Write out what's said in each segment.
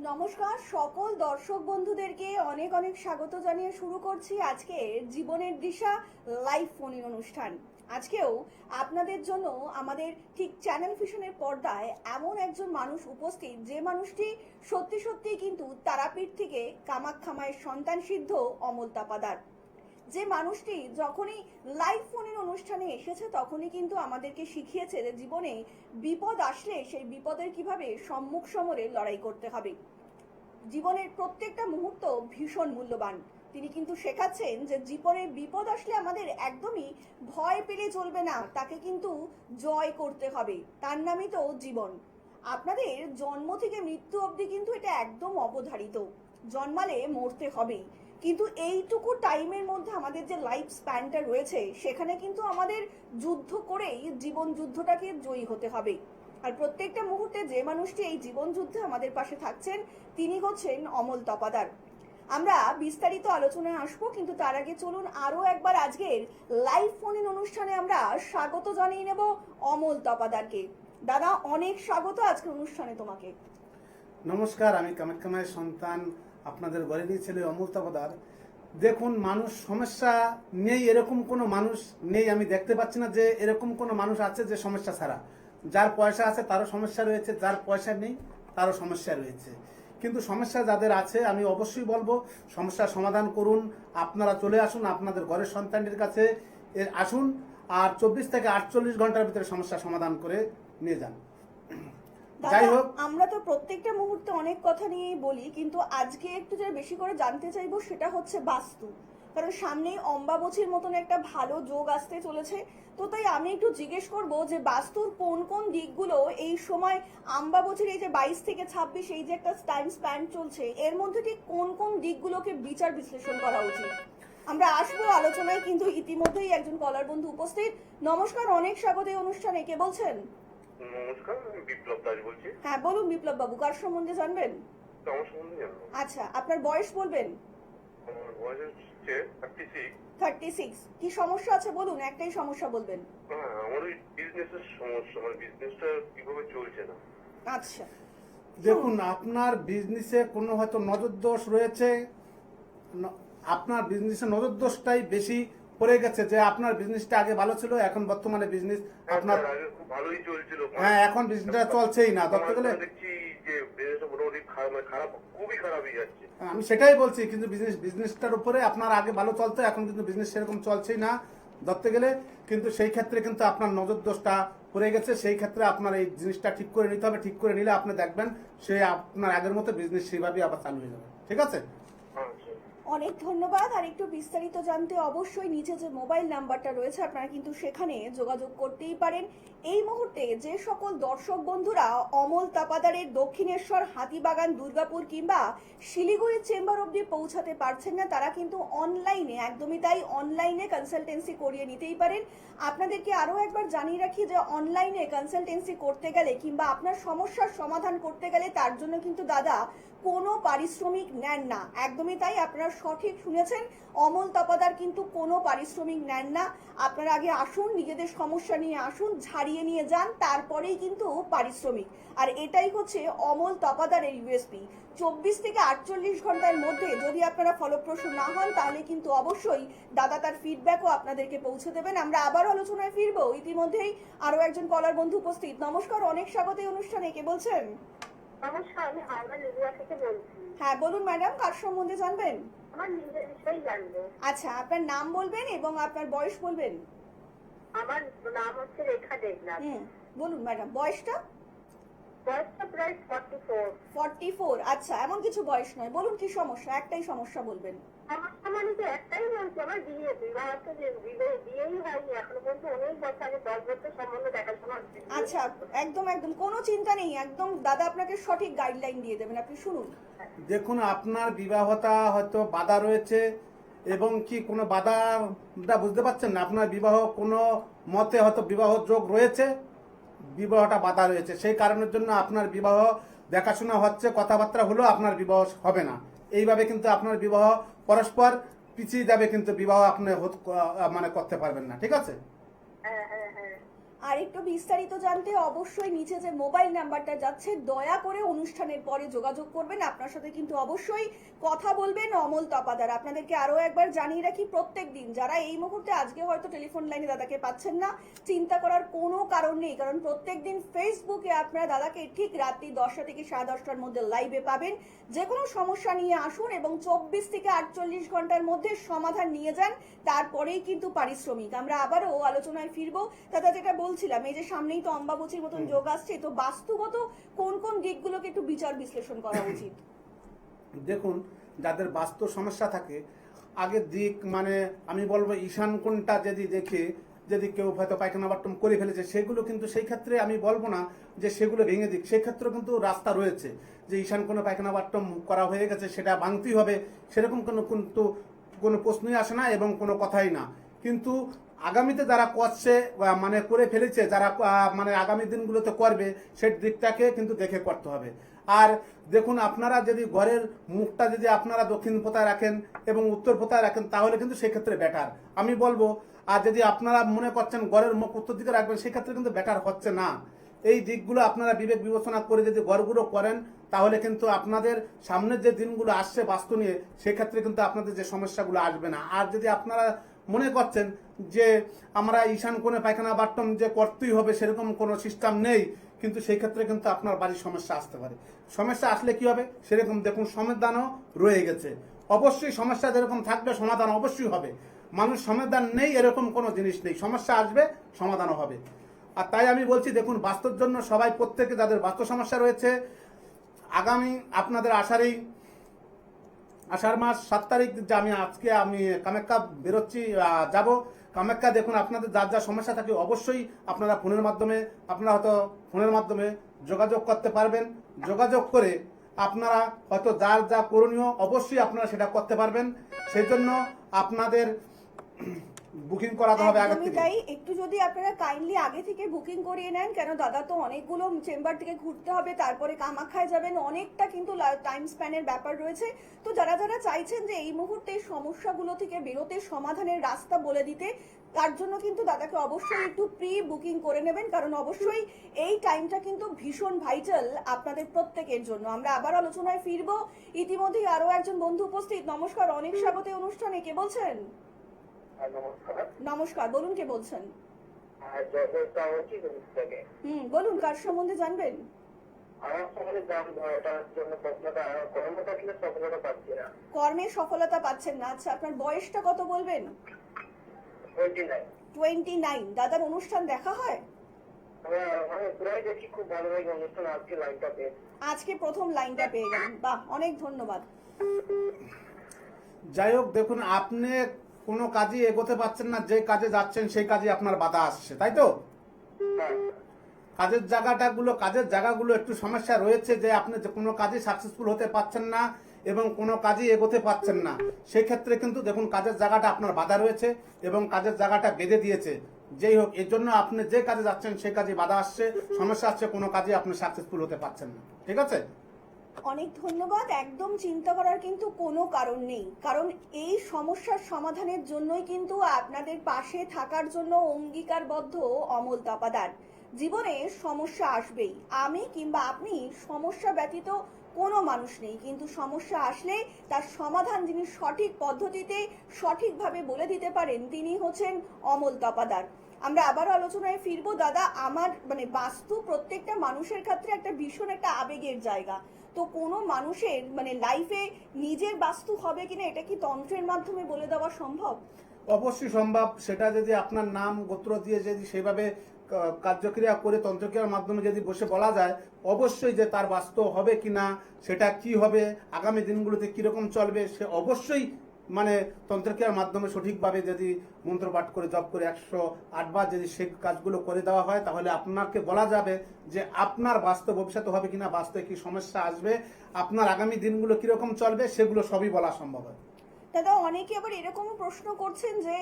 নমস্কার সকল দর্শক বন্ধুদেরকে অনেক অনেক স্বাগত জানিয়ে শুরু করছি আজকে জীবনের দিশা লাইভ ফোন ইন অনুষ্ঠান। আজকেও আপনাদের জন্য আমাদের ঠিক চ্যানেল ভিশনের পর্দায় এমন একজন মানুষ উপস্থিত, যে মানুষটি সত্যি সত্যি কিন্তু তারাপীঠ থেকে কামাখ্যা মায়ের সন্তান সিদ্ধ অমল তাপাদার। যে মানুষটি যখনই লাইভ ফোনের অনুষ্ঠানে এসেছে তখনই কিন্তু আমাদেরকে শিখিয়েছে যে জীবনে বিপদ আসলে সেই বিপদের কিভাবে সম্মুখ সমরে লড়াই করতে হবে। জীবনের প্রত্যেকটা মুহূর্ত ভীষণ মূল্যবান। তিনি কিন্তু শেখাচ্ছেন যে জীবনে বিপদ আসলে আমাদের একদমই ভয় পেলে চলবে না, তাকে কিন্তু জয় করতে হবে। তার নামই তো জীবন। আপনাদের জন্ম থেকে মৃত্যু অবধি কিন্তু এটা একদম অবধারিত, জন্মালে মরতে হবেই। কিন্তু এইটুকু টাইমের মধ্যে আমাদের যে লাইফ স্প্যানটা রয়েছে সেখানে কিন্তু আমাদের যুদ্ধ করেই জীবন যুদ্ধটাকে জয়ী হতে হবে। আর প্রত্যেকটা মুহূর্তে যে মানুষটি এই জীবন যুদ্ধে আমাদের পাশে থাকছেন তিনি হচ্ছেন অমল তপাদার। আমরা বিস্তারিত আলোচনায় আসবো, কিন্তু তার আগে চলুন আরো একবার আজকের লাইভ ফোন ইন অনুষ্ঠানে আমরা স্বাগত জানিয়ে নেব অমল তপাদারকে। দাদা, অনেক স্বাগত আজকের অনুষ্ঠানে তোমাকে। নমস্কার, আমি কামাখ্যা মায়ের সন্তান, আপনাদের গরিবী ছেলে অমল তপাদার। দেখুন, মানুষ সমস্যা নেই এরকম কোনো মানুষ নেই, আমি দেখতে পাচ্ছি না যে এরকম কোনো মানুষ আছে যে সমস্যা ছাড়া। যার পয়সা আছে তারও সমস্যা রয়েছে, যার পয়সা নেই তারও সমস্যা রয়েছে। কিন্তু সমস্যা যাদের আছে আমি অবশ্যই বলবো সমস্যার সমাধান করুন। আপনারা চলে আসুন আপনাদের ঘরের সন্তানটির কাছে আসুন, আর 24 থেকে 48 ঘন্টার ভিতরে সমস্যার সমাধান করে নিয়ে যান। যাই হোক, আমরা তো প্রত্যেকটা মুহূর্তে অনেক কথা নিয়েই বলি, কিন্তু আজকে একটু যেটা বেশি করে জানতে চাইবো সেটা হচ্ছে বাস্তু। কারণ সামনেই অম্বাবচীর মতন একটা ভালো যোগ আসতে চলেছে, তো তাই আমি একটু জিজ্ঞেস করব যে বাস্তুর কোন কোন দিকগুলো এই সময় অম্বাবচীর এই যে 22 থেকে 26 এই যে একটা টাইম স্প্যান চলছে এর মধ্যে ঠিক কোন কোন দিকগুলোকে বিচার বিশ্লেষণ করা উচিত। আমরা আসবো আলোচনায়, কিন্তু ইতিমধ্যেই একজন কলার বন্ধু উপস্থিত। নমস্কার, অনেক স্বাগত এই অনুষ্ঠানে। কে বলছেন? নমস্কার, আমি বিপ্লব দাস বলছি। হ্যাঁ বলুন বিপ্লব বাবু, কার সম্বন্ধে জানবেন? আমার সম্বন্ধে জানবো। আচ্ছা, আপনার বয়স বলবেন? আমার বয়স হচ্ছে 36। 36। কি সমস্যা আছে বলুন, একটাই সমস্যা বলবেন। হ্যাঁ, আমার ওই বিজনেসের সমস্যা, আমার বিজনেসটা কিভাবে চলছে না। আচ্ছা, দেখুন, আপনার বিজনেসে কোনো হয়তো নজর দোষ রয়েছে। আপনার বিজনেসে নজর দোষটাই বেশি পড়ে গেছে, যে আপনার বিজনেসটা আগে ভালো ছিল, এখন বর্তমানে বিজনেস আপনার আগে খুব ভালোই চলছিল। হ্যাঁ, এখন বিজনেসটা চলছেই না। ধরতে গেলে দেখছি যে বিজনেসটা মোটামুটি খারাপ, খুবই খারাপই যাচ্ছে। আমি সেটাই বলছি, কিন্তু বিজনেসটার উপরে আপনার আগে ভালো চলতো, এখন কিন্তু বিজনেস সেরকম চলছেই না ধরতে গেলে। কিন্তু সেই ক্ষেত্রে কিন্তু আপনার নজর দোষটা পড়ে গেছে। সেই ক্ষেত্রে আপনার এই জিনিসটা ঠিক করে নিতে হবে। ঠিক করে নিলে আপনি দেখবেন সে আপনার আগের মতো বিজনেস সেইভাবেই আবার চালু হয়ে যাবে। ঠিক আছে? আচ্ছা, অনেক ধন্যবাদ। আর একটু বিস্তারিত জানতে অবশ্যই নিচে যে মোবাইল নাম্বারটা রয়েছে আপনারা কিন্তু সেখানে যোগাযোগ করতেই পারেন। এই মুহূর্তে যে সকল দর্শক বন্ধুরা অমল তাপাদারের দক্ষিণেশ্বর, হাতিবাগান, দুর্গাপুর কিংবা শিলিগুড়ির চেম্বার অবধি পৌঁছাতে পারছেন না, তারা কিন্তু অনলাইনে, একদমই তাই, অনলাইনে কনসালটেন্সি করিয়ে নিতেই পারেন। আপনাদেরকে আরও একবার জানিয়ে রাখি যে অনলাইনে কনসালটেন্সি করতে গেলে কিংবা আপনার সমস্যার সমাধান করতে গেলে তার জন্য কিন্তু দাদা কোনো পারিশ্রমিক নেন না। একদমই তাই, আপনারা সঠিক শুনেছেন, অমল তপাদার কিন্তু কোনো পারিশ্রমিক নেন না। আপনারা আগে আসুন, নিজেদের সমস্যা নিয়ে আসুন, ঝাড়িয়ে নিয়ে যান, তারপরেই কিন্তু পারিশ্রমিক। আর এটাই হচ্ছে অমল তপাদারের ইউএসপি। 24 থেকে 48 ঘন্টার মধ্যে যদি আপনারা ফলপ্রসূ না হন তাহলে কিন্তু অবশ্যই দাদা তার ফিডব্যাকও আপনাদেরকে পৌঁছে দেবেন। আমরা আবার আলোচনায় ফিরবো। ইতিমধ্যেই আরো একজন কলার বন্ধু উপস্থিত। নমস্কার, অনেক স্বাগত এই অনুষ্ঠানে। কে বলছেন? নমস্কার, আমি হাওড়া নদিয়া থেকে বলছি। হ্যাঁ বলুন ম্যাডাম, কার সম্বন্ধে জানবেন? আমার নিজের বিষয় জানবো। আচ্ছা, আপনার নাম বলবেন এবং আপনার বয়স বলবেন। আমার নাম হচ্ছে রেখা দেবনাথ। বলুন ম্যাডাম, বয়সটা? বয়সটা প্রায় 44। 44। আচ্ছা, এমন কিছু বয়স নয়, বলুন কি সমস্যা, একটাই সমস্যা বলবেন। সমস্যা মানে তো একটাই বলছি, আমার বিবাহ তো বিয়েই হয়নি এখনো পর্যন্ত। অনেক বছর আগে 10 বছর সম্বন্ধ দেখাশোনা হচ্ছে। আচ্ছা, একদম একদম কোনো চিন্তা নেই, একদম দাদা আপনাকে সঠিক গাইডলাইন দিয়ে দেবেন, আপনি শুনুন। দেখুন, আপনার বিবাহটা হয়তো বাধা রয়েছে, এবং কি কোনো বাধাটা বুঝতে পারছেন না? আপনার বিবাহ কোনো মতে হয়তো বিবাহ যোগ রয়েছে, বিবাহটা বাধা রয়েছে। সেই কারণের জন্য আপনার বিবাহ দেখাশোনা হচ্ছে, কথাবার্তা হলো, আপনার বিবাহ হবে না। এইভাবে কিন্তু আপনার বিবাহ পরস্পর পিছিয়ে যাবে, কিন্তু বিবাহ আপনি মানে করতে পারবেন না। ঠিক আছে? হ্যাঁ হ্যাঁ হ্যাঁ। আর একটু বিস্তারিত জানতে অবশ্যই নিচে যে মোবাইল নাম্বারটা যাচ্ছে দয়া করে অনুষ্ঠানের পরে যোগাযোগ করবেন, আপনার সাথে কিন্তু অবশ্যই কথা বলবেন অমল তপাদার। আপনাদেরকে আরো একবার জানিয়ে রাখি, প্রত্যেক দিন যারা এই মুহূর্তে আজকে হয়তো টেলিফোন লাইনে দাদাকে পাচ্ছেন না, চিন্তা করার কোনো কারণ নেই, কারণ প্রত্যেক দিন ফেসবুকে আপনারা দাদাকে ঠিক রাত্রি 10টা থেকে 10:30টার মধ্যে লাইভে পাবেন। যে কোনো সমস্যা নিয়ে আসুন এবং 24 থেকে 48 ঘন্টার মধ্যে সমাধান নিয়ে যান, তারপরেই কিন্তু পারিশ্রমিক। আমরা আবারও আলোচনায় ফিরবো। দাদা যেটা বলছিলাম, এই যে সামনেই তো অম্বাবচীর মতন যোগ আসছে, তো বাস্তুগত কোন কোন দিকগুলোকে একটু বিচার বিশ্লেষণ করা উচিত? দেখুন, যাদের বাস্তু সমস্যা থাকে, আগের দিক মানে আমি বলবো ঈশান কোণটা যদি দেখে, যদি কেউ হয়তো পায়খানা বাথরুম করে ফেলেছে, সেগুলো কিন্তু সেই ক্ষেত্রে আমি বলবো না যে সেগুলো ভেঙে দিক, সেক্ষেত্রে কিন্তু রাস্তা রয়েছে যে ঈশান কোণে পায়খানা বাথরুম করা হয়ে গেছে সেটা ভাঙতেই হবে, সেরকম কিন্তু কোনো প্রশ্নই আসে না এবং কোনো কথাই না। কিন্তু আগামীতে যারা করছে মানে করে ফেলেছে, যারা মানে আগামী দিনগুলোতে করবে, সেই দিকটাকে কিন্তু দেখে করতে হবে। আর দেখুন, আপনারা যদি ঘরের মুখটা যদি আপনারা দক্ষিণ পোতায় রাখেন এবং উত্তর পোতায় রাখেন, তাহলে কিন্তু সেক্ষেত্রে বেটার আমি বলবো। আর যদি আপনারা মনে করছেন ঘরের মুখ উত্তর দিকে রাখবেন, সেক্ষেত্রে কিন্তু বেটার হচ্ছে না। এই দিকগুলো আপনারা বিবেক বিবেচনা করে যদি ঘরগুলো করেন, তাহলে কিন্তু আপনাদের সামনের যে দিনগুলো আসছে বাস্তু নিয়ে, সেক্ষেত্রে কিন্তু আপনাদের যে সমস্যাগুলো আসবে না। আর যদি আপনারা মনে করছেন যে আমরা ঈশান কোণে পায়খানা বাথরুম যে করতেই হবে, সেরকম কোনো সিস্টেম নেই, কিন্তু সেই ক্ষেত্রে কিন্তু আপনার বাড়ির সমস্যা আসতে পারে। সমস্যা আসলে কি হবে, সেরকম দেখুন সমাধানও রয়ে গেছে। অবশ্যই সমস্যা যেরকম থাকবে, সমাধান অবশ্যই হবে। মানুষ সমাধান নেই এরকম কোনো জিনিস নেই, সমস্যা আসবে, সমাধানও হবে। আর তাই আমি বলছি, দেখুন বাস্তুর জন্য সবাই, প্রত্যেকে যাদের বাস্তু সমস্যা রয়েছে, আগামী আপনাদের আষাঢ় মাস 7 তারিখ যে আজকে আমি কামাখ্যা বেরোচ্ছি, যাব কামাখ্যা। দেখুন আপনাদের যার যা সমস্যা থাকে, অবশ্যই আপনারা ফোনের মাধ্যমে যোগাযোগ করতে পারবেন। যোগাযোগ করে আপনারা হয়তো যার যা করণীয়, অবশ্যই আপনারা সেটা করতে পারবেন। সেই জন্য আপনাদের বুকিং করাতে হবে আগে একদমই থেকে। তাই, একটু যদি আপনারা কাইন্ডলি আগে থেকে বুকিং করিয়ে নেন, কেন দাদা তো অনেকগুলো চেম্বার থেকে ঘুরতে হবে, তারপরে কামাখ্যায় যাবেন, অনেকটা কিন্তু টাইম স্প্যানের ব্যাপার রয়েছে। তো যারা যারা চাইছেন যে এই মুহূর্তে এই সমস্যাগুলো থেকে বেরোতে সমাধানের রাস্তা বলে দিতে, তার জন্য কিন্তু দাদাকে অবশ্যই একটু প্রি বুকিং করে নেবেন, কারণ অবশ্যই এই টাইমটা কিন্তু ভীষণ ভাইটাল আপনাদের প্রত্যেকের জন্য। আমরা আবার আলোচনায় ফিরবো। ইতিমধ্যেই আরো একজন বন্ধু উপস্থিত। নমস্কার, অনেক স্বাগত এই অনুষ্ঠানে। কে বলছেন? নমস্কার। নমস্কার, বলুন কে বলছেন? জয়দেবটা হচ্ছে থেকে। বলুন কার সম্বন্ধে জানবেন? আমার সঙ্গে দাম ধরাটার জন্য প্রশ্নটা, কর্মটা কিন্তু সফলতা পাচ্ছি না। কর্মে সফলতা পাচ্ছেন না, আচ্ছা আপনার বয়সটা কত বলবেন? 29। 29। দাদার অনুষ্ঠান দেখা হয়? আমি প্রায় দেখি, খুব ভালো লাগে অনুষ্ঠান। আজকে লাইনটা পেয়েছি। আজকে প্রথম লাইনটা পেয়ে গেলেন, বাহ, অনেক ধন্যবাদ। যাই হোক, দেখুন আপনি কোনো কাজে এগোতে পারছেন না, যে কাজে যাচ্ছেন সেই কাজে আপনার বাধা আসছে, তাই তো? হ্যাঁ। কাজের জায়গাগুলো একটু সমস্যা রয়েছে, যে আপনি যে কোনো কাজে সাকসেসফুল হতে পারছেন না এবং কোনো কাজে এগোতে পারছেন না। সেই ক্ষেত্রে কিন্তু দেখুন কাজের জায়গাটা আপনার বাধা রয়েছে এবং কাজের জায়গাটা বেঁধে দিয়েছে। যেই হোক, এর জন্য আপনি যে কাজে যাচ্ছেন সেই কাজে বাধা আসছে, সমস্যা আসছে, কোনো কাজে আপনি সাকসেসফুল হতে পারছেন না। ঠিক আছে? অনেক ধন্যবাদ। একদম চিন্তা করার কিন্তু কোনো কারণ নেই, কারণ এই সমস্যার সমাধানের জন্যই কিন্তু আপনাদের পাশে থাকার জন্য অঙ্গীকারবদ্ধ অমল তপাদার। জীবনে সমস্যা আসবেই, আমি কিংবা আপনি সমস্যা ব্যতীত কোনো মানুষ নেই, কিন্তু সমস্যা আসলে তার সমাধান যিনি সঠিক পদ্ধতিতে সঠিকভাবে বলে দিতে পারেন, তিনি হচ্ছেন অমল তপাদার। আমরা আবারও আলোচনায় ফিরবো। দাদা, আমার মানে বাস্তু প্রত্যেকটা মানুষের ক্ষেত্রে একটা ভীষণ একটা আবেগের জায়গা। তো কোনো মানুষের মানে লাইফে নিজের বাস্তু হবে কিনা, এটা কি তন্ত্রের মাধ্যমে বলে দেওয়া সম্ভব? অবশ্যই সম্ভব। সেটা যদি আপনার নাম গোত্র দিয়ে যদি সেভাবে কার্যক্রিয়া করে তন্ত্রক্রিয়ার মাধ্যমে যদি বসে বলা যায়, অবশ্যই যে তার বাস্তব হবে কিনা, সেটা কি হবে, আগামী দিনগুলোতে কিরকম চলবে, সে অবশ্যই মানে তন্ত্রক্রিয়ার মাধ্যমে সঠিকভাবে যদি মন্ত্রপাঠ করে জপ করে 108 বার যদি সে কাজগুলো করে দেওয়া হয়, তাহলে আপনাকে বলা যাবে যে আপনার বাস্তব ভবিষ্যৎ হবে কিনা, বাস্তবে কি সমস্যা আসবে, আপনার আগামী দিনগুলো কিরকম চলবে, সেগুলো সবই বলা সম্ভব হয়। দাদা অনেকে আবার এরকমও প্রশ্ন করছেন যে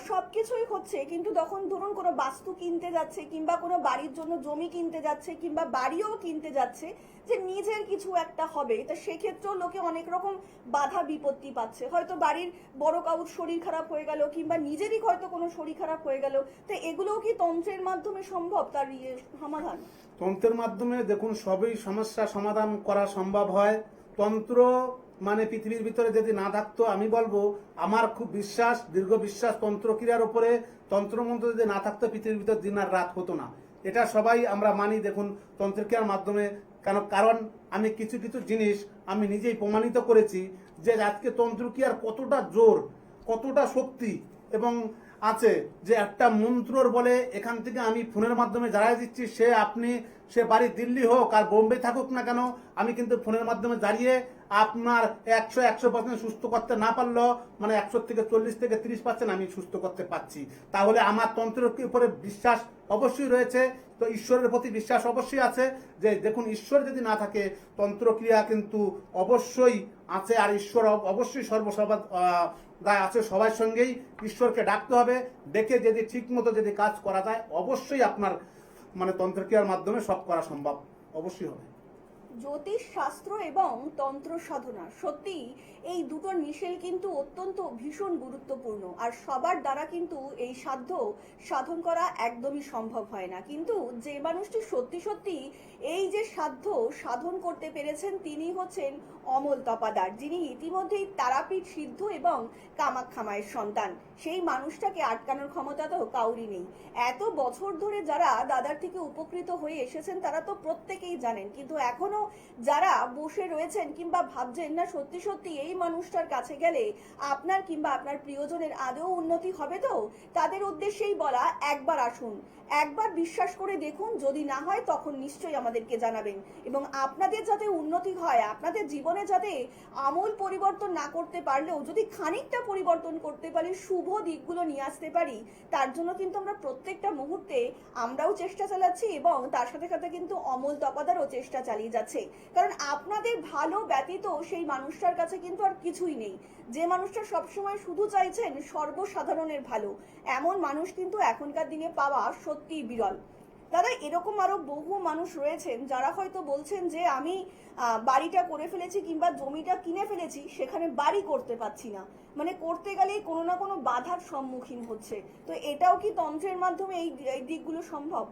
সবকিছুই হচ্ছে, কিন্তু তখন ধরুন কোনো বাস্তু কিনতে যাচ্ছে কিংবা কোনো বাড়ির জন্য জমি কিনতে যাচ্ছে কিংবা বাড়িও কিনতে যাচ্ছে, যে নিজের কিছু একটা হবে, তা সেক্ষেত্রেও লোকে অনেক রকম বাধা বিপত্তি পাচ্ছে। হয়তো বাড়ির বড় কারোর শরীর খারাপ হয়ে গেল কিংবা নিজেরই হয়তো কোনো শরীর খারাপ হয়ে গেল, তো এগুলোও কি তন্ত্রের মাধ্যমে সম্ভব তার সমাধান? তন্ত্রের মাধ্যমে দেখুন সবই সমস্যা সমাধান করা সম্ভব হয়। তন্ত্র মানে পৃথিবীর ভিতরে যদি না থাকতো, আমি বলবো আমার খুব বিশ্বাস, দীর্ঘ বিশ্বাস তন্ত্র ক্রিয়ার উপরে, তন্ত্রমন্ত্র যদি না থাকতো পৃথিবীর ভিতর দিন আর রাত হতো না। এটা সবাই আমরা মানি। দেখুন তন্ত্র ক্রিয়ার মাধ্যমে কারণ আমি কিছু কিছু জিনিস আমি নিজেই প্রমাণিত করেছি যে আজকে তন্ত্র ক্রিয়ার কতটা জোর, কতটা শক্তি এবং আছে, যে একটা মন্ত্রর বলে এখান থেকে আমি ফোনের মাধ্যমে জানিয়ে দিচ্ছি, সে বাড়ি দিল্লি হোক আর বোম্বে থাকুক না কেন, আমি কিন্তু ফোনের মাধ্যমে দাঁড়িয়ে আপনার 100% সুস্থ করতে না পারলেও মানে 100 থেকে 40 থেকে 30% আমি সুস্থ করতে পারছি। তাহলে আমার তন্ত্রের উপরে বিশ্বাস অবশ্যই রয়েছে, তো ঈশ্বরের প্রতি বিশ্বাস অবশ্যই আছে। যে দেখুন ঈশ্বর যদি না থাকে তন্ত্রক্রিয়া কিন্তু অবশ্যই আছে, আর ঈশ্বর অবশ্যই সর্বসর্বা আছে সবার সঙ্গেই। ঈশ্বরকে ডাকতে হবে, দেখে যদি ঠিক মতো যদি কাজ করা যায় অবশ্যই আপনার মানে তন্ত্রক্রিয়ার মাধ্যমে সব করা সম্ভব অবশ্যই হবে। জ্যোতিষ শাস্ত্র এবং তন্ত্র সাধনা সত্যি এই দুটোর মিশেল কিন্তু অত্যন্ত ভীষণ গুরুত্বপূর্ণ, আর সবার দ্বারা কিন্তু এই সাধ্য সাধন করা একদমই সম্ভব হয় না। কিন্তু যে মানুষটি সত্যি সত্যি এই যে সাধ্য সাধন করতে পেরেছেন তিনি হচ্ছেন অমল তপাদার, যিনি ইতিমধ্যেই তারাপীঠ সিদ্ধ এবং কামাখ্যা মায়ের সন্তান। সেই মানুষটাকে আটকানোর ক্ষমতা তো কাউরি নেই। এত বছর ধরে যারা দাদার থেকে উপকৃত হয়ে এসেছেন তারা তো প্রত্যেকেই জানেন, কিন্তু এখনো যারা বসে রয়েছেন কিংবা ভাবছেন না সত্যি সত্যি এই মানুষটার কাছে গেলে আপনার কিংবা আপনার প্রিয়জনের আদৌ উন্নতি হবে, তো তাদের উদ্দেশ্যেই বলা একবার আসুন, একবার বিশ্বাস করে দেখুন, যদি না হয় তখন নিশ্চয়ই আমাদেরকে জানাবেন। এবং আপনাদের যাতে উন্নতি হয়, আপনাদের জীবনে যাতে আমূল পরিবর্তন না করতে পারলেও যদি খানিকটা পরিবর্তন করতে পারি, শুভ দিকগুলো নিয়ে আসতে পারি, তার জন্য কিন্তু আমরা প্রত্যেকটা মুহূর্তে আমরাও চেষ্টা চালাচ্ছি এবং তার সাথে সাথে কিন্তু অমল তপাদারও চেষ্টা চালিয়ে যাচ্ছে। কারণ আপনাদের ভালো ব্যতীত সেই মানুষটার কাছে কিন্তু আর কিছুই নেই। যে মানুষটা সবসময় শুধু চাইছেন সর্বসাধারণের ভালো, এমন মানুষ কিন্তু এখনকার দিনে পাওয়া সত্যিই বিরল। দাদা এরকম আরো বহু মানুষ রয়েছেন যারা হয়তো বলছেন যে আমি বাড়িটা করে ফেলেছি কিংবা জমিটা কিনে ফেলেছি, সেখানে বাড়ি করতে পারছি না, মানে করতে গেলেই কোনো না কোনো বাধার সম্মুখীন হচ্ছে, তো এটাও কি তন্ত্রের মাধ্যমে এই দিকগুলো সম্ভব?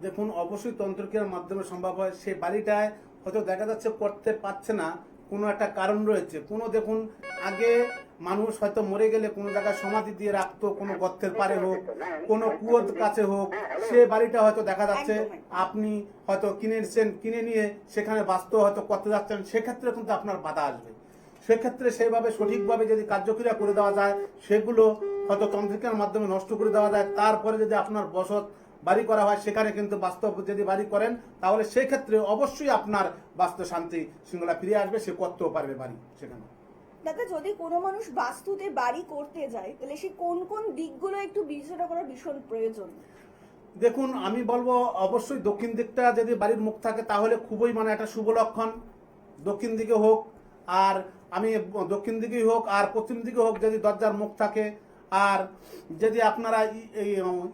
দেখুন অবশ্যই তন্ত্রক্রিয়ার মাধ্যমে সম্ভব হয়। সে বাড়িটায় হয়তো দেখা যাচ্ছে করতে পারছে না, কোনো একটা কারণ রয়েছে। কোনো দেখুন আগে মানুষ হয়তো মরে গেলে কোনো জায়গায় সমাধি দিয়ে রাখতো, কোনো গর্তের পারে হোক, কোনো কুয়োর কাছে হোক, সে বাড়িটা হয়তো দেখা যাচ্ছে আপনি হয়তো কিনে নিয়ে সেখানে বাস্তব হয়তো করতে যাচ্ছেন, সেক্ষেত্রে কিন্তু আপনার বাধা আসবে। সেক্ষেত্রে সেইভাবে সঠিকভাবে যদি কার্যক্রিয়া করে দেওয়া যায়, সেগুলো হয়তো তন্ত্রিকার মাধ্যমে নষ্ট করে দেওয়া যায়, তারপরে যদি আপনার বসত বাড়ি করা হয়, সেখানে কিন্তু বাস্তব যদি বাড়ি করেন তাহলে সেক্ষেত্রে অবশ্যই আপনার বাস্তু শান্তি শৃঙ্খলা ফিরে আসবে, সে করতেও পারবে বাড়ি সেখানে। দাদা যদি কোনো মানুষ বাস্তুতে বাড়ি করতে যায় তাহলে সে কোন কোন দিকগুলো একটু বিবেচনা করা ভীষণ প্রয়োজন? দেখুন আমি বলবো অবশ্যই দক্ষিণ দিকটা যদি বাড়ির মুখ থাকে তাহলে খুবই মানে একটা শুভ লক্ষণ। দক্ষিণ দিকে হোক আর দক্ষিণ দিকেই হোক আর পশ্চিম দিকে হোক যদি দরজার মুখ থাকে, আর যদি আপনারা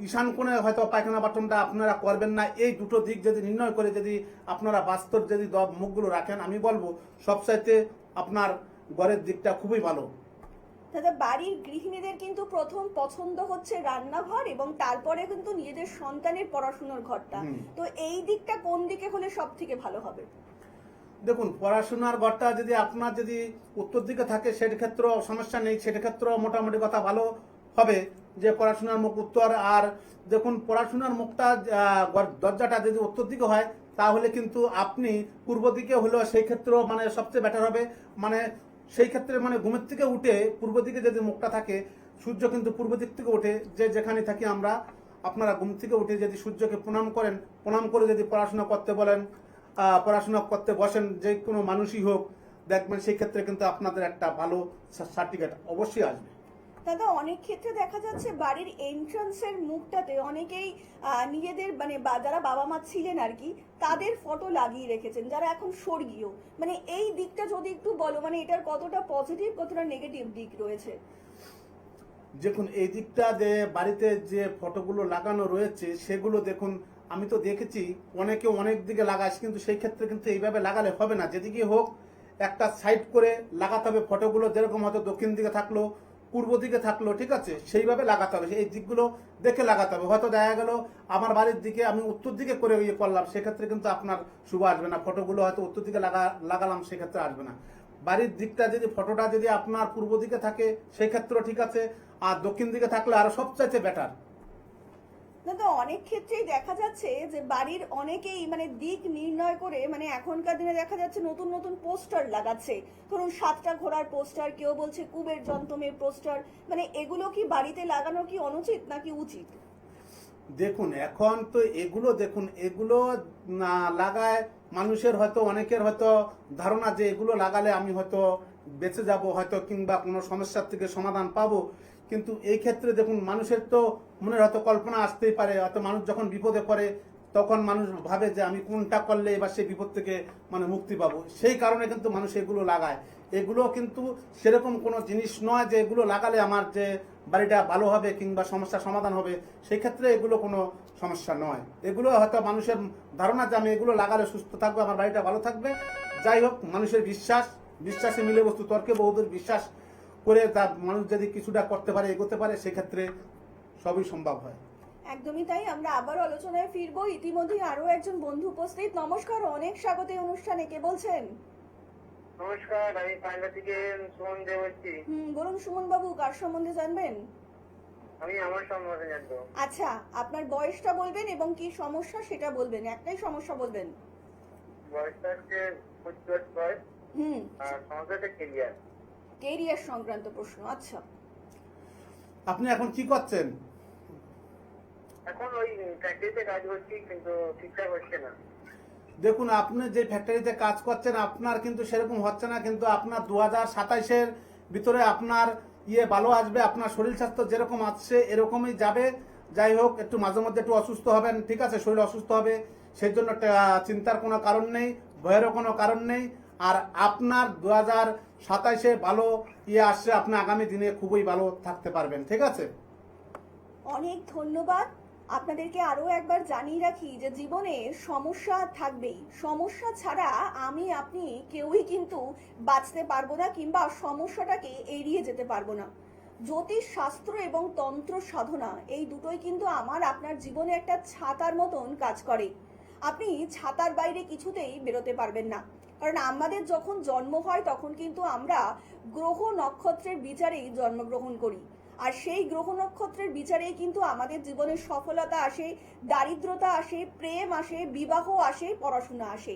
ঈশান কোণে হয়তো পায়খানা বাথরুমটা আপনারা করবেন না, এই দুটো দিক যদি নির্ণয় করে যদি আপনারা বাস্তব যদি মুখগুলো রাখেন, আমি বলবো সবচাইতে আপনার ঘরের দিকটা খুবই ভালো। দাদা বাড়ির গৃহিণীদের কিন্তু প্রথম পছন্দ হচ্ছে রান্নাঘর এবং তারপরে কিন্তু নিজেদের সন্তানের পড়াশোনার ঘরটা, তো এই দিকটা কোন দিকে হলে সব থেকে ভালো হবে? দেখুন পড়াশোনার ঘরটা যদি আপনার যদি উত্তর দিকে থাকে সেক্ষেত্রেও সমস্যা নেই, সেক্ষেত্রেও মোটামুটি কথা ভালো হবে যে পড়াশোনার মুখ উত্তর। আর দেখুন পড়াশোনার মুখটা দরজাটা যদি উত্তর দিকে হয় তাহলে কিন্তু আপনি পূর্ব দিকে হলেও সেই ক্ষেত্রেও মানে সবচেয়ে বেটার হবে। মানে সেই ক্ষেত্রে মানে ঘুমের থেকে উঠে পূর্ব দিকে যদি মুখটা থাকে, সূর্য কিন্তু পূর্ব দিক থেকে উঠে, যে যেখানে থাকি আমরা, আপনারা ঘুম থেকে উঠে যদি সূর্যকে প্রণাম করেন, প্রণাম করে যদি পড়াশোনা করতে বলেন, পড়াশোনা করতে বসেন, যে কোনো মানুষই হোক, দেখবেন সেই ক্ষেত্রে কিন্তু আপনাদের একটা ভালো সার্টিফিকেট অবশ্যই আসবে। দাদা অনেক ক্ষেত্রে দেখা যাচ্ছে বাড়ির এন্ট্রান্সের মুখটাতে অনেকেই নিজেদের মানে যারা বাবা মা ছিলেন আর কি তাদের ফটো লাগিয়ে রেখেছেন যারা এখন স্বর্গীয়, মানে এই দিকটা যদি একটু বলো, মানে এটার কতটা পজিটিভ কতটা নেগেটিভ দিক রয়েছে? দেখুন এই দিকটা যে বাড়িতে যে ফটোগুলো লাগানো রয়েছে সেগুলো দেখুন আমি তো দেখেছি অনেকে অনেক দিকে লাগাস, কিন্তু সেই ক্ষেত্রে কিন্তু এইভাবে লাগালে হবে না। যেদিকে হোক একটা সাইড করে লাগাতে হবে ফটোগুলো, যেরকম হয়তো দক্ষিণ দিকে থাকলো পূর্ব দিকে থাকলো, ঠিক আছে, সেইভাবে লাগাতে হবে, এই দিকগুলো দেখে লাগাতে হবে। হয়তো দেখা গেল আমার বাড়ির দিকে আমি উত্তর দিকে করে ইয়ে করলাম, সেক্ষেত্রে কিন্তু আপনার শুভ আসবে না। ফটোগুলো হয়তো উত্তর দিকে লাগালাম, সেক্ষেত্রে আসবে না। বাড়ির দিকটা যদি ফটোটা যদি আপনার পূর্ব দিকে থাকে সেই ক্ষেত্রেও ঠিক আছে, আর দক্ষিণ দিকে থাকলে আরো সবচাইতে বেটার। দাদা অনেক ক্ষেত্রেই দেখা যাচ্ছে যে বাড়ির অনেকেই মানে দিক নির্ণয় করে, মানে এখনকার দিনে দেখা যাচ্ছে নতুন নতুন পোস্টার লাগাচ্ছে, ধরুন 7টা ঘোড়ার পোস্টার, কেউ বলছে কুবের যন্ত্রমের পোস্টার, মানে এগুলো কি বাড়িতে লাগানো কি অনুচিত নাকি উচিত? দেখুন এখন তো এগুলো দেখুন এগুলো না লাগায় মানুষের হয়তো অনেকের হয়তো ধারণা যে এগুলো লাগালে আমি হয়তো বেঁচে যাব হয়তো, কিংবা কোনো সমস্যার থেকে সমাধান পাবো। কিন্তু এই ক্ষেত্রে দেখুন মানুষের তো মনের হয়তো কল্পনা আসতেই পারে, হয়তো মানুষ যখন বিপদে পড়ে তখন মানুষ ভাবে যে আমি কোনটা করলে এবার সেই বিপদ থেকে মানে মুক্তি পাবো, সেই কারণে কিন্তু মানুষ এগুলো লাগায়। এগুলো কিন্তু সেরকম কোনো জিনিস নয় যে এগুলো লাগালে আমার যে বাড়িটা ভালো হবে কিংবা সমস্যার সমাধান হবে, সেই ক্ষেত্রে এগুলো কোনো সমস্যা নয়। এগুলো হয়তো মানুষের ধারণা যে আমি এগুলো লাগালে সুস্থ থাকবো, আমার বাড়িটা ভালো থাকবে। যাই হোক, মানুষের বিশ্বাসে মিলে বস্তু, তর্কে বহুদূর। বিশ্বাস করে তা মানুষ যদি কিছুটা করতে পারে, এগোতে পারে, সেক্ষেত্রে সবই সম্ভব হয়। একদমই তাই। আমরা আবার আলোচনায় ফিরবো। ইতিমধ্যে আরো একজন বন্ধু উপস্থিত। নমস্কার, অনেক স্বাগত এই অনুষ্ঠানে। কে বলছেন? নমস্কার, আমি পান্ডা থেকে সুমন দে বলছি। বলুন সুমন বাবু, কার সম্বন্ধে জানবেন? আমি আমার সম্বন্ধে জানবো। আচ্ছা, আপনার বয়সটা বলবেন এবং কি সমস্যা সেটা বলবেন, একটাই সমস্যা বলবেন। বয়সটা হচ্ছে 25 বয়স, আর সমস্যাটা ক্লিয়ার। কেরিয়ার সংক্রান্ত প্রশ্ন। আচ্ছা, আপনি এখন কি করছেন? এখন ওই ফ্যাক্টরিতে কাজ করছি, কিন্তু ঠিকঠাক হচ্ছে না। দেখুন আপনি যে ফ্যাক্টরিতে কাজ করছেন আপনার কিন্তু সেরকম হচ্ছে না, কিন্তু আপনার 2027-এর ভিতরে আপনার ভালো আসবে। আপনার শরীর স্বাস্থ্য যেরকম আছে এরকমই যাবে। যাই হোক, একটু মাঝে মধ্যে একটু অসুস্থ হবেন, ঠিক আছে, শরীর অসুস্থ হবে, সেই জন্য চিন্তার কোনো কারণ নেই, ভয়েরও কোনো কারণ নেই। আর আপনার 2027-এ ভালো আসছে, আপনি আগামী দিনে খুবই ভালো থাকতে পারবেন, ঠিক আছে। অনেক ধন্যবাদ। আপনাদেরকে আরো একবার জানিয়ে রাখি যে জীবনে সমস্যা থাকবেই, সমস্যা ছাড়া আমি আপনি কেউই কিন্তু বাঁচতে পারবো না কিংবা সমস্যাটাকে এড়িয়ে যেতে পারবো না। জ্যোতিষ শাস্ত্র এবং তন্ত্র সাধনা এই দুটোই কিন্তু আমার আপনার জীবনে একটা ছাতার মতন কাজ করে। আপনি ছাতার বাইরে কিছুতেই বেরোতে পারবেন না, কারণ আমাদের যখন জন্ম হয় তখন কিন্তু আমরা গ্রহ নক্ষত্রের বিচারেই জন্মগ্রহণ করি। আর সেই গ্রহ নক্ষত্রের বিচারেই কিন্তু আমাদের জীবনে সফলতা আসে, দারিদ্রতা আসে, প্রেম আসে, বিবাহ আসে, পড়াশোনা আসে।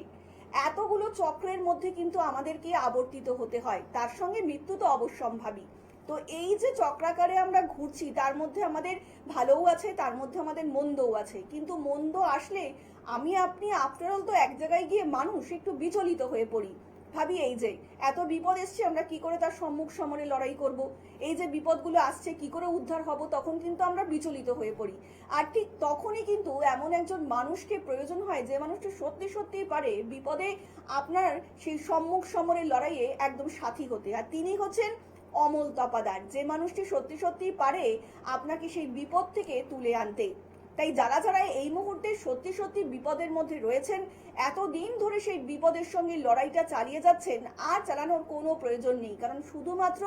এতগুলো চক্রের মধ্যে কিন্তু আমাদেরকে আবর্তিত হতে হয়, তার সঙ্গে মৃত্যু তো অবশ্যম্ভাবী। তো এই যে চক্রাকারে আমরা ঘুরছি, তার মধ্যে আমাদের ভালোও আছে, তার মধ্যে আমাদের মন্দও আছে। কিন্তু মন্দ আসলে আমি আপনি আফটার অল তো এক জায়গায় গিয়ে মানুষ একটু বিচলিত হয়ে পড়ি, ভাবি এই যে এত বিপদ এসছে আমরা কি করে তার সম্মুখ সমরে লড়াই করব, এই যে বিপদগুলো আসছে কি করে উদ্ধার হব, তখন কিন্তু আমরা বিচলিত হয়ে পড়ি। আর ঠিক তখনই কিন্তু এমন একজন মানুষকে প্রয়োজন হয় যে মানুষটা সত্যি সত্যিই পারে বিপদে আপনার সেই সম্মুখ সমরের লড়াইয়ে একদম সাথী হতে। আর তিনি হচ্ছেন অমল তপাদার, যে মানুষটি সত্যি সত্যিই পারে আপনাকে সেই বিপদ থেকে তুলে আনতে। তাই যারা যারা এই মুহূর্তে সত্যি সত্যি বিপদের মধ্যে রয়েছেন, এতদিন ধরে সেই বিপদের সঙ্গে লড়াইটা চালিয়ে যাচ্ছেন, আর চালানোর কোনো প্রয়োজন নেই, কারণ শুধুমাত্র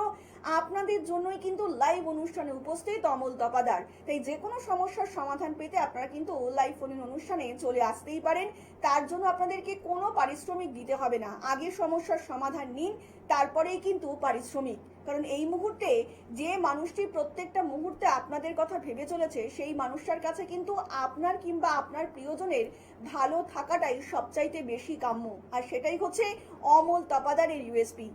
আপনাদের জন্যই কিন্তু লাইভ অনুষ্ঠানে উপস্থিত অমল তপাদার। তাই যে কোনো সমস্যার সমাধান পেতে আপনারা কিন্তু লাইভ ফোন অনুষ্ঠানে চলে আসতেই পারেন। তার জন্য আপনাদেরকে কোনো পারিশ্রমিক দিতে হবে না, আগে সমস্যার সমাধান নিন, তারপরেই কিন্তু পারিশ্রমিক। কারণ এই মুহূর্তে যে মানুষটি প্রত্যেকটা মুহূর্তে আপনাদের কথা ভেবে চলেছে, সেই মানুষটার কাছে কিন্তু আপনার কিংবা আপনার প্রিয়জনের ভালো থাকাটাই সবচাইতে বেশি কাম্য। আর সেটাই হচ্ছে অমল তপাদারের ইউএসপি।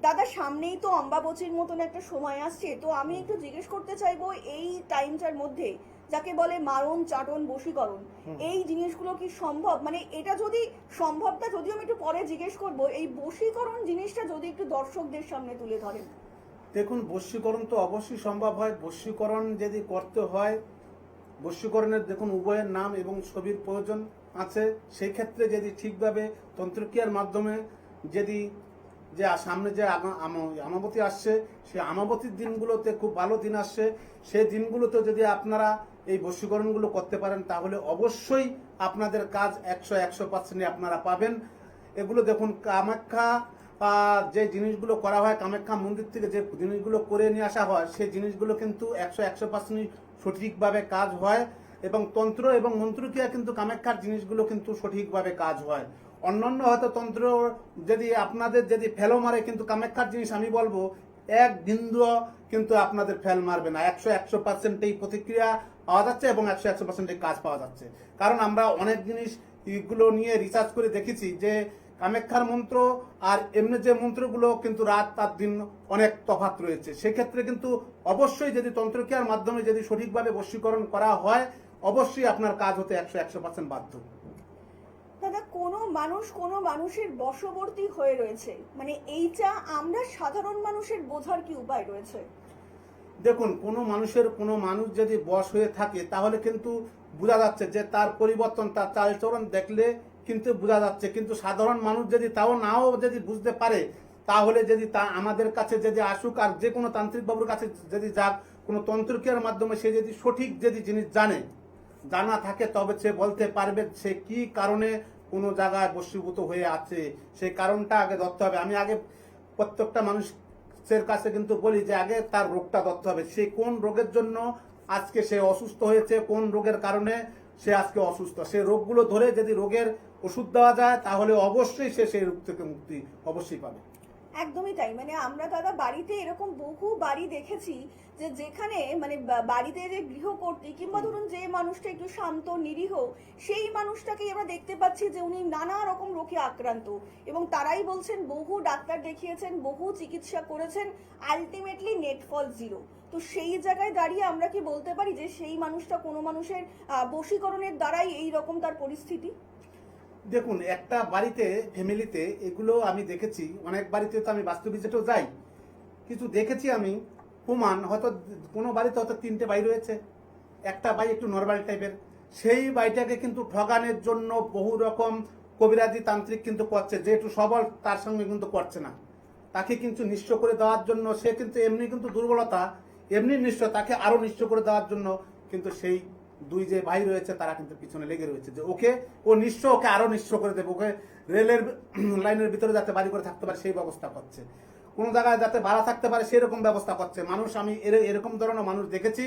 দাদা সামনেই তো অম্বাবচীর মতন একটা সময় আসছে, তো আমি একটু জিজ্ঞেস করতে চাইবো এই টাইমটার মধ্যে যাকে বলে মারণ চাটন বশীকরণ, এই জিনিসগুলো কি সম্ভব? মানে এটা যদি সম্ভবটা যদিও আমি একটু পরে জিজ্ঞেস করবো, এই বশীকরণ জিনিসটা যদি একটু দর্শকদের সামনে তুলে ধরেন। দেখুন, বশীকরণ তো অবশ্যই সম্ভব হয়। বশীকরণ যদি করতে হয়, বশীকরণের দেখুন উভয়ের নাম এবং ছবির প্রয়োজন আছে। সেই ক্ষেত্রে যদি ঠিকভাবে তন্ত্রক্রিয়ার মাধ্যমে যদি যে সামনে যে আমাবতী আসছে, সেই আমাবতীর দিনগুলোতে খুব ভালো দিন আসছে, সেই দিনগুলোতে যদি আপনারা এই বশীকরণগুলো করতে পারেন তাহলে অবশ্যই আপনাদের কাজ 100% আপনারা পাবেন। এগুলো দেখুন, কামাখ্যা যে জিনিসগুলো করা হয়, কামাখ্যা মন্দির থেকে যে জিনিসগুলো করে নিয়ে আসা হয়, সেই জিনিসগুলো কিন্তু 100% সঠিকভাবে কাজ হয়। এবং তন্ত্র এবং মন্ত্রক্রিয়া কিন্তু কামাখ্যার জিনিসগুলো কিন্তু সঠিকভাবে কাজ হয়। অন্যান্য হয়তো তন্ত্র যদি আপনাদের যদি ফেলো মারে, কিন্তু কামাখ্যার জিনিস আমি বলবো এক বিন্দু কিন্তু আপনাদের ফেল মারবে না। 100% এই প্রতিক্রিয়া পাওয়া যাচ্ছে এবং 100% কাজ পাওয়া যাচ্ছে। কারণ আমরা অনেক জিনিস এগুলো নিয়ে রিসার্চ করে দেখেছি যে কামাখ্যার মন্ত্র আর এমনি যে মন্ত্রগুলো কিন্তু রাত তার দিন অনেক তফাৎ রয়েছে। সেক্ষেত্রে কিন্তু অবশ্যই যদি তন্ত্রক্রিয়ার মাধ্যমে যদি সঠিকভাবে বশীকরণ করা হয়, অবশ্যই আপনার কাজ হতে 100% বাধ্য। দাদা, কোনো মানুষের বশবর্তী হয়ে রয়েছে, মানে এইটা আমরা সাধারণ মানুষের বোঝার কি উপায় রয়েছে? দেখুন, কোনো মানুষ যদি বশ হয়ে থাকে তাহলে কিন্তু বোঝা যাচ্ছে যে তার পরিবর্তন, তার চালচলন দেখলে কিন্তু বোঝা যাচ্ছে। কিন্তু সাধারণ মানুষ যদি নাও যদি বুঝতে পারে, তাহলে যদি তা আমাদের কাছে যদি আসুক, আর যে কোনো তান্ত্রিক বাবুর কাছে যদি যাক, কোনো তন্ত্রক্রিয়ার মাধ্যমে সে যদি সঠিক যদি জিনিস জানা থাকে, তবে সে বলতে পারবে সে কি কারণে কোনো জায়গায় বশীভূত হয়ে আছে। সেই কারণটা আগে ধরতে হবে। আমি আগে প্রত্যেকটা মানুষের কাছে কিন্তু বলি যে আগে তার রোগটা ধরতে হবে। সে কোন রোগের জন্য আজকে সে অসুস্থ হয়েছে, কোন রোগের কারণে সে আজকে অসুস্থ, সেই রোগগুলো ধরে যদি রোগের ওষুধ দেওয়া যায়, তাহলে অবশ্যই সে সেই রোগ থেকে মুক্তি অবশ্যই পাবে। একদমই তাই। মানে আমরা দাদা বাড়িতে এরকম বহু বাড়ি দেখেছি যে যেখানে মানে বাড়িতে যে গৃহকর্ত্রী কিংবা ধরুন যে মানুষটা একটু শান্ত নিরীহ, সেই মানুষটাকেই আমরা দেখতে পাচ্ছি যে উনি নানা রকম রোগে আক্রান্ত, এবং তারাই বলছেন বহু ডাক্তার দেখিয়েছেন, বহু চিকিৎসা করেছেন, আলটিমেটলি নেট ফল জিরো। তো সেই জায়গায় দাঁড়িয়ে আমরা কি বলতে পারি যে সেই মানুষটা কোনো মানুষের বশীকরণের দ্বারাই এই রকম তার পরিস্থিতি? দেখুন, একটা বাড়িতে ফ্যামিলিতে এগুলো আমি দেখেছি। অনেক বাড়িতে তো আমি বাস্তু ভিজিটেও যাই, কিছু দেখেছি আমি প্রমাণ। হয়তো কোনো বাড়িতে হয়তো 3টে বাড়ি রয়েছে, একটা বাড়ি একটু নর্মাল টাইপের, সেই বাড়িটাকে কিন্তু ঠগানোর জন্য বহু রকম কবিরাজি তান্ত্রিক কিন্তু করছে। যে একটু সবল তার সঙ্গে কিন্তু করছে না, তাকে কিন্তু নিঃস্ব করে দেওয়ার জন্য, সে কিন্তু এমনি কিন্তু দুর্বলতা, এমনি নিঃস্ব, তাকে আরো নিঃস্ব করে দেওয়ার জন্য কিন্তু সেই দুই যে ভাই রয়েছে তারা কিন্তু পিছনে লেগে রয়েছে যে ও নিঃস্ব, ওকে আরো নিঃস্ব করে দেবে, ওকে রেলের লাইনের ভিতরে যাতে বাড়ি করে থাকতে পারে সেই ব্যবস্থা করছে, কোন জায়গায় যাতে ভাড়া থাকতে পারে সেরকম ব্যবস্থা করছে মানুষ। আমি এরকম ধরনের মানুষ দেখেছি।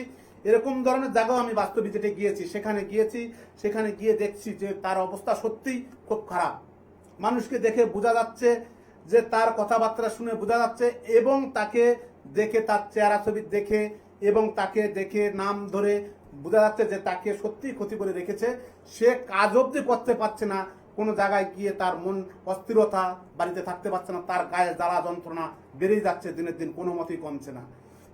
এরকম ধরনের জায়গাও আমি বাস্তব ভিজিটে গিয়েছি, সেখানে গিয়ে দেখছি যে তার অবস্থা সত্যিই খুব খারাপ। মানুষকে দেখে বোঝা যাচ্ছে যে তার কথাবার্তা শুনে বোঝা যাচ্ছে, এবং তাকে দেখে তার চেহারা ছবি দেখে এবং তাকে দেখে নাম ধরে বোঝা যাচ্ছে যে তাকে সত্যি ক্ষতি করে রেখেছে। সে কাজ অবধি করতে পারছে না, কোনো জায়গায় গিয়ে তার মন অস্থিরতা, বাড়িতে থাকতে পারছে না, তার গায়ে জ্বালা যন্ত্রণা বেড়েই যাচ্ছে দিনের দিন, কোনো মতেই কমছে না।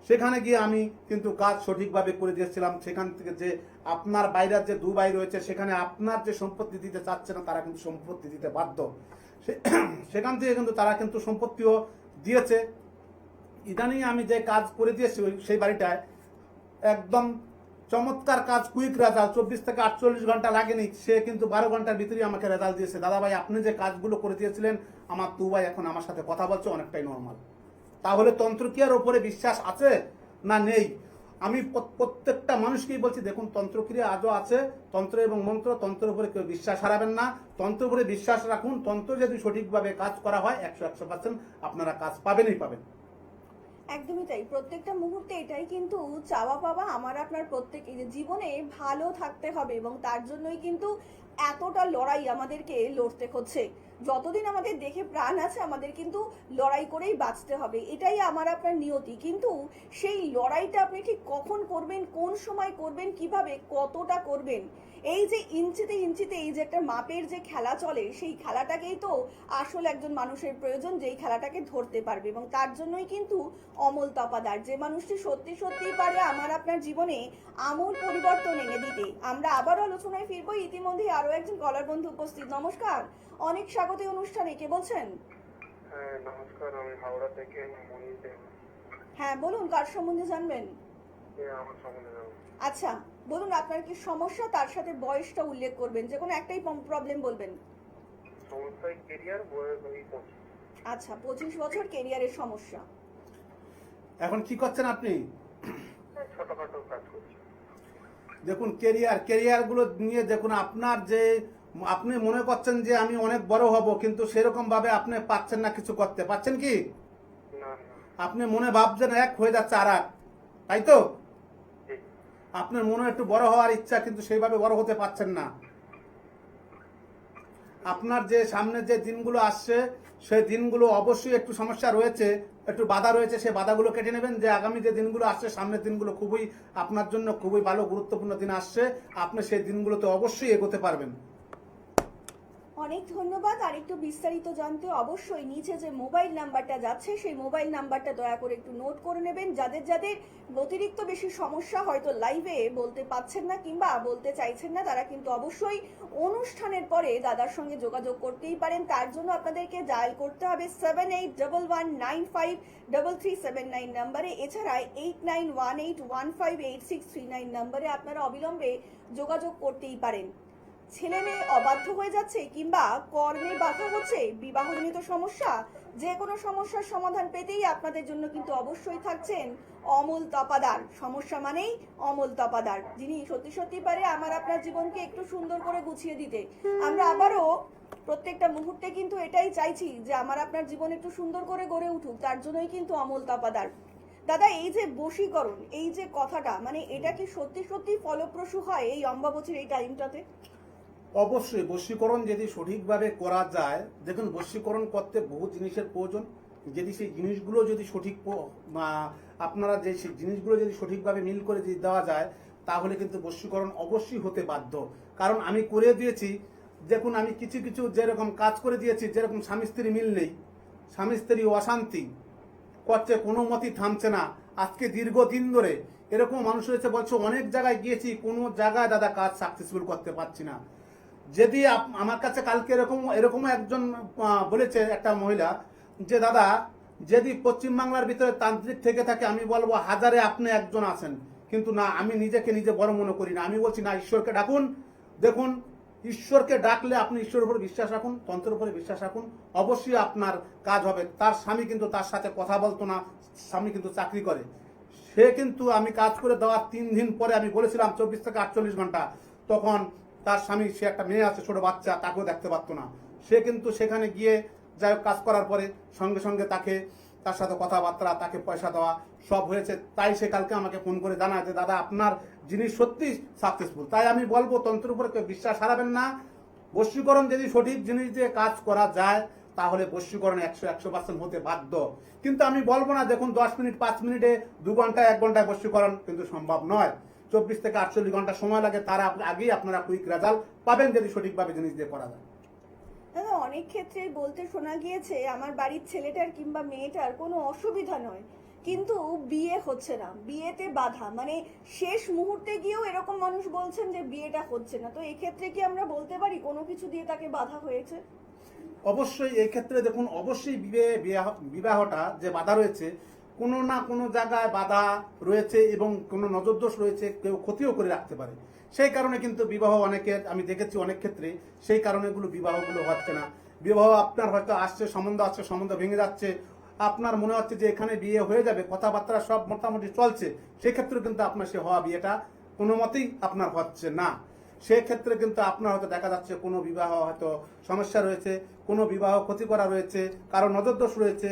সেখানে গিয়ে আমি কিন্তু কাজ সঠিকভাবে করে দিয়েছিলাম। সেখান থেকে যে আপনার বাইরের যে দুবাই রয়েছে, সেখানে আপনার যে সম্পত্তি দিতে চাচ্ছে না, তারা কিন্তু সম্পত্তি দিতে বাধ্য। সেখান থেকে কিন্তু তারা কিন্তু সম্পত্তিও দিয়েছে। ইদানিং আমি যে কাজ করে দিয়েছি সেই বাড়িটায় একদম চমৎকার কাজ, কুইক রেজাল্ট, 24 থেকে 48 ঘন্টা লাগেনি, সে কিন্তু 12 ঘন্টার ভিতরেই আমাকে রেজাল্ট দিয়েছে। দাদা ভাই, আপনি যে কাজগুলো করে দিয়েছিলেন, আমার দুবাই এখন আমার সাথে কথা বলছে অনেকটাই নর্মাল। তাহলে তন্ত্রক্রিয়ার উপরে বিশ্বাস আছে না নেই? আমি প্রত্যেকটা মানুষকেই বলছি, দেখুন তন্ত্রক্রিয়া আজও আছে, তন্ত্র এবং মন্ত্র, তন্ত্রের উপরে কেউ বিশ্বাস হারাবেন না, তন্ত্রের উপরে বিশ্বাস রাখুন। তন্ত্র যদি সঠিকভাবে কাজ করা হয় 100% আপনারা কাজ পাবেনই পাবেন। একদমই তাই। প্রত্যেকটা মুহূর্তে এটাই কিন্তু চাওয়া পাওয়া আমার আপনার প্রত্যেকের, জীবনে ভালো থাকতে হবে, এবং তার জন্যই কিন্তু এতটা লড়াই আমাদেরকে লড়তে হচ্ছে। যতদিন আমাদের দেখে প্রাণ আছে আমাদের কিন্তু লড়াই করেই বাঁচতে হবে, এটাই আমার আপনার নিয়তি। কিন্তু সেই লড়াইটা আপনি ঠিক কখন করবেন, কোন সময় করবেন, কিভাবে, কতটা করবেন, এই যে ইঞ্চিতে ইঞ্চিতে এই যে একটা মাপের যে খেলা চলে, সেই খেলাটাকেই তো আসল একজন মানুষের প্রয়োজন, যেই খেলাটাকে ধরতে পারবে। এবং তার জন্যই কিন্তু অমল তপাদার, যে মানুষটি সত্যি সত্যিই পারে আমার আপনার জীবনে আমূল পরিবর্তন এনে দিতে। আমরা আবার আলোচনায় ফিরবো। ইতিমধ্যে আরো একজন কলার বন্ধু উপস্থিত। নমস্কার, অনেক স্বাগত এই অনুষ্ঠানে। কে বলছেন? হ্যাঁ নমস্কার, আমি হাওড়া থেকে মনির দেব। হ্যাঁ বলুন, কার সম্বন্ধে জানবেন? আমার সম্বন্ধে জানবো। আচ্ছা বলুন, আপনার কি সমস্যা, তার সাথে বয়সটা উল্লেখ করবেন, যে কোনো একটাই প্রবলেম বলবেন। সমস্যায় কেরিয়ার বয়স ওই 25। আচ্ছা, 25 বছর, কেরিয়ারের সমস্যা। এখন কি করছেন আপনি? ছোটখাটো কাজ করছি। দেখুন কেরিয়ারগুলো নিয়ে দেখুন, আপনার যে আপনি মনে করছেন যে আমি অনেক বড় হব, কিন্তু সেরকম ভাবে আপনি পাচ্ছেন না কিছু করতে, পাচ্ছেন কি? না না, আপনি মনে ভাবছেন এক, হয়ে যাচ্ছে আর এক, তাই তো? ঠিক। আপনার মনে একটু বড় হওয়ার ইচ্ছা, কিন্তু সেইভাবে বড় হতে পারছেন না। আপনার যে সামনে যে দিনগুলো আসছে, সেই দিনগুলো অবশ্যই একটু সমস্যা রয়েছে, একটু বাধা রয়েছে, সেই বাধাগুলো কেটে নেবেন। যে আগামী যে দিনগুলো আসছে, সামনের দিনগুলো খুবই আপনার জন্য খুবই ভালো গুরুত্বপূর্ণ দিন আসছে, আপনি সেই দিনগুলোতে অবশ্যই এগোতে পারবেন। অনেক ধন্যবাদ। আর একটু বিস্তারিত জানতে অবশ্যই নিচে যে মোবাইল নাম্বারটা যাচ্ছে, সেই মোবাইল নাম্বারটা দয়া করে একটু নোট করে নেবেন। যাদের যাদের অতিরিক্ত বেশি সমস্যা, হয়তো লাইভে বলতে পাচ্ছেন না কিংবা বলতে চাইছেন না, তারা কিন্তু অবশ্যই অনুষ্ঠানের পরে দাদার সঙ্গে যোগাযোগ করতেই পারেন। তার জন্য আপনাদেরকে ডায়াল করতে হবে 7811953379 নাম্বারে, এছাড়া 8918158639 নাম্বারে আপনারা অবিলম্বে যোগাযোগ করতেই পারেন। ছেলে মেয়ে অবাধ্য হয়ে যাচ্ছে কিংবা কর্মে বাধা হচ্ছে, বিবাহজনিত সমস্যা, যে কোনো সমস্যার সমাধান পেতেই আপনাদের জন্য কিন্তু অবশ্যই থাকছেন অমল তপাদার। সমস্যা মানেই অমল তপাদার, যিনি সত্যি সত্যি পারে আমার আপনার জীবনকে একটু সুন্দর করে গুছিয়ে দিতে। আমরা আবারও প্রত্যেকটা মুহূর্তে কিন্তু এটাই চাইছি যে আমার আপনার জীবন একটু সুন্দর করে গড়ে উঠুক, তার জন্যই কিন্তু অমল তপাদার। দাদা, এই যে বশীকরণ, এই যে কথাটা, মানে এটা কি সত্যি সত্যি ফলপ্রসূ হয় এই অম্বাবচীর এই টাইমটাতে? অবশ্যই বশীকরণ যদি সঠিকভাবে করা যায়, দেখুন বশীকরণ করতে বহু জিনিসের প্রয়োজন। যদি সেই জিনিসগুলো যদি আপনারা যে সেই জিনিসগুলো যদি সঠিকভাবে মিল করে যদি দেওয়া যায়, তাহলে কিন্তু বশীকরণ অবশ্যই হতে বাধ্য। কারণ আমি করে দিয়েছি, দেখুন আমি কিছু কিছু যেরকম কাজ করে দিয়েছি, যেরকম স্বামী স্ত্রী মিল নেই, স্বামী স্ত্রী অশান্তি করছে, কোনো মতেই থামছে না, আজকে দীর্ঘদিন ধরে এরকম মানুষ রয়েছে, বলছে অনেক জায়গায় গিয়েছি, কোনো জায়গায় দাদা কাজ সাকসেসফুল করতে পারছি না। যদি আমার কাছে কালকে এরকম একজন বলেছে, একটা মহিলা, যে দাদা যদি পশ্চিমবাংলার ভিতরে তান্ত্রিক থেকে থাকে, আমি বলবো হাজারে আপনি একজন আছেন, কিন্তু না, আমি নিজেকে নিজে বড় মনে করি না। আমি বলছি না, ঈশ্বরকে ডাকুন। দেখুন, ঈশ্বরকে ডাকলে আপনি ঈশ্বরের উপরে বিশ্বাস রাখুন, তন্ত্রের উপরে বিশ্বাস রাখুন, অবশ্যই আপনার কাজ হবে। তার স্বামী কিন্তু তার সাথে কথা বলতো না, স্বামী কিন্তু চাকরি করে। সে কিন্তু আমি কাজ করে দেওয়ার 3 দিন পরে, আমি বলেছিলাম 24 থেকে 48 ঘন্টা, তখন তার স্বামী, সে একটা মেয়ে আছে, ছোট বাচ্চা, তাকেও দেখতে পারতো না। সে কিন্তু সেখানে গিয়ে যাই হোক কাজ করার পরে সঙ্গে সঙ্গে তার সাথে কথাবার্তা, তাকে পয়সা দেওয়া সব হয়েছে। তাই সে কালকে আমাকে ফোন করে জানায় যে দাদা আপনার জিনিস সত্যি সাকসেসফুল। তাই আমি বলবো, তন্ত্রের উপরে কেউ বিশ্বাস হারাবেন না। বশীকরণ যদি সঠিক জিনিস দিয়ে কাজ করা যায়, তাহলে বশীকরণ 100% হতে বাধ্য। কিন্তু আমি বলবো না, দেখুন 10 মিনিট 5 মিনিটে 2 ঘন্টা 1 ঘন্টায় বশীকরণ কিন্তু সম্ভব নয়। 24 থেকে 48 ঘন্টা সময় লাগে, তার আগেই আপনারা কুইক রেজাল্ট পাবেন যদি সঠিকভাবে জিনিস দিয়ে করা যায়। দাদা, অনেক ক্ষেত্রে বলতে শোনা গিয়েছে আমার বাড়ির ছেলেটার কিংবা মেয়েটার কোনো অসুবিধা নয়, কিন্তু বিয়ে হচ্ছে না, বিয়েতে বাধা, মানে শেষ মুহূর্তে গিয়েও এরকম মানুষ বলছেন যে বিয়েটা হচ্ছে না। তো এক্ষেত্রে কি আমরা বলতে পারি কোনো কিছু দিয়ে তাকে বাধা হয়েছে? অবশ্যই এই ক্ষেত্রে দেখুন, অবশ্যই বিবাহটা যে বাধা রয়েছে, কোনো না কোনো জায়গায় বাধা রয়েছে এবং কোনো নজরদোষ রয়েছে, কেউ ক্ষতিও করে রাখতে পারে। সেই কারণে কিন্তু বিবাহ অনেকের আমি দেখেছি, অনেক ক্ষেত্রে সেই কারণে বিবাহগুলো হচ্ছে না। বিবাহ আপনার হয়তো আসছে, সম্বন্ধ ভেঙে যাচ্ছে, আপনার মনে হচ্ছে যে এখানে বিয়ে হয়ে যাবে, কথাবার্তা সব মোটামুটি চলছে, সেক্ষেত্রে কিন্তু আপনার সে হওয়া বিয়েটা কোনো মতেই আপনার হচ্ছে না। সেক্ষেত্রে কিন্তু আপনার হয়তো দেখা যাচ্ছে কোনো বিবাহ হয়তো সমস্যা রয়েছে, কোনো বিবাহ ক্ষতি করা রয়েছে, কারো নজরদোষ রয়েছে।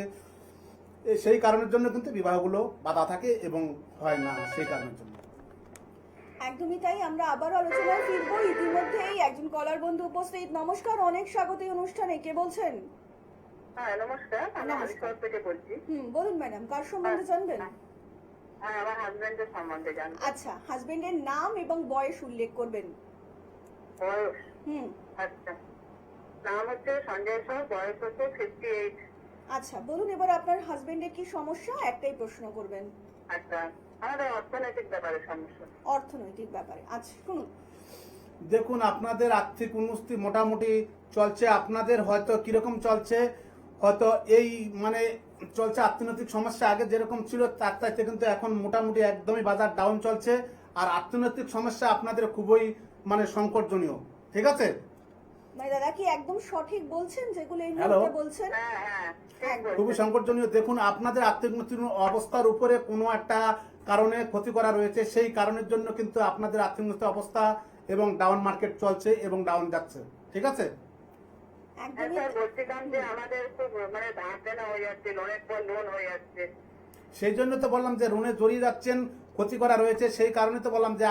সেই কারণের জন্য কিন্তু বিবাহগুলো বাধা থাকে এবং হয় না, সেই কারণের জন্য। একদমই তাই। আমরা আবার আলোচনায় ফিরবো। ইতিমধ্যেই একজন কলার বন্ধু উপস্থিত। নমস্কার, অনেক স্বাগত এই অনুষ্ঠানে। কে বলছেন? হ্যাঁ নমস্কার, আমি নমস্কার। হরিশচর থেকে বলছি। বলুন ম্যাডাম, কার সম্বন্ধে জানবেন? হ্যাঁ, আমার হাজবেন্ডের সম্বন্ধে জানবো। আচ্ছা, হাজবেন্ডের নাম এবং বয়স উল্লেখ করবেন। বয়স? হুম আচ্ছা, নাম হচ্ছে সঞ্জয় সাউ, বয়স হচ্ছে 58। আচ্ছা বলুন, এবার আপনার হাজবেন্ডের কি সমস্যা, একটাই প্রশ্ন করবেন। আচ্ছা, আমাদের অর্থনৈতিক ব্যাপারে সমস্যা। অর্থনৈতিক ব্যাপারে, আচ্ছা শুনুন। দেখুন, আপনাদের আর্থিক উন্নতি মোটামুটি চলছে। আপনাদের হয়তো কিরকম চলছে, হয়তো এই মানে চলছে, অর্থনৈতিক সমস্যা আগে যেরকম ছিল তার চাইতে কিন্তু এখন মোটামুটি একদমই বাজার ডাউন চলছে। আর অর্থনৈতিক সমস্যা আপনাদের খুবই মানে সংকটজনীয়, ঠিক আছে? মানে দাদা কি একদম সঠিক বলছেন যেগুলো এই হ্যালো? মুহূর্তে বলছেন? হ্যাঁ হ্যাঁ ঠিক একদম। খুবই সংকটজনীয়। দেখুন আপনাদের আর্থিক অবস্থার উপরে কোনো একটা কারণে ক্ষতি করা রয়েছে, সেই কারণের জন্য কিন্তু আপনাদের আর্থিক অবস্থা এবং ডাউন মার্কেট চলছে এবং ডাউন যাচ্ছে, ঠিক আছে? একদমই স্যার বলছিলাম যে আমাদের খুব মানে ধার দেনা হয়ে যাচ্ছে, লোনের পর লোন হয়ে যাচ্ছে। সেই জন্য তো বললাম যে ঋণে জড়িয়ে যাচ্ছেন, ক্ষতি করা রয়েছে, সেই কারণে তো বললাম যে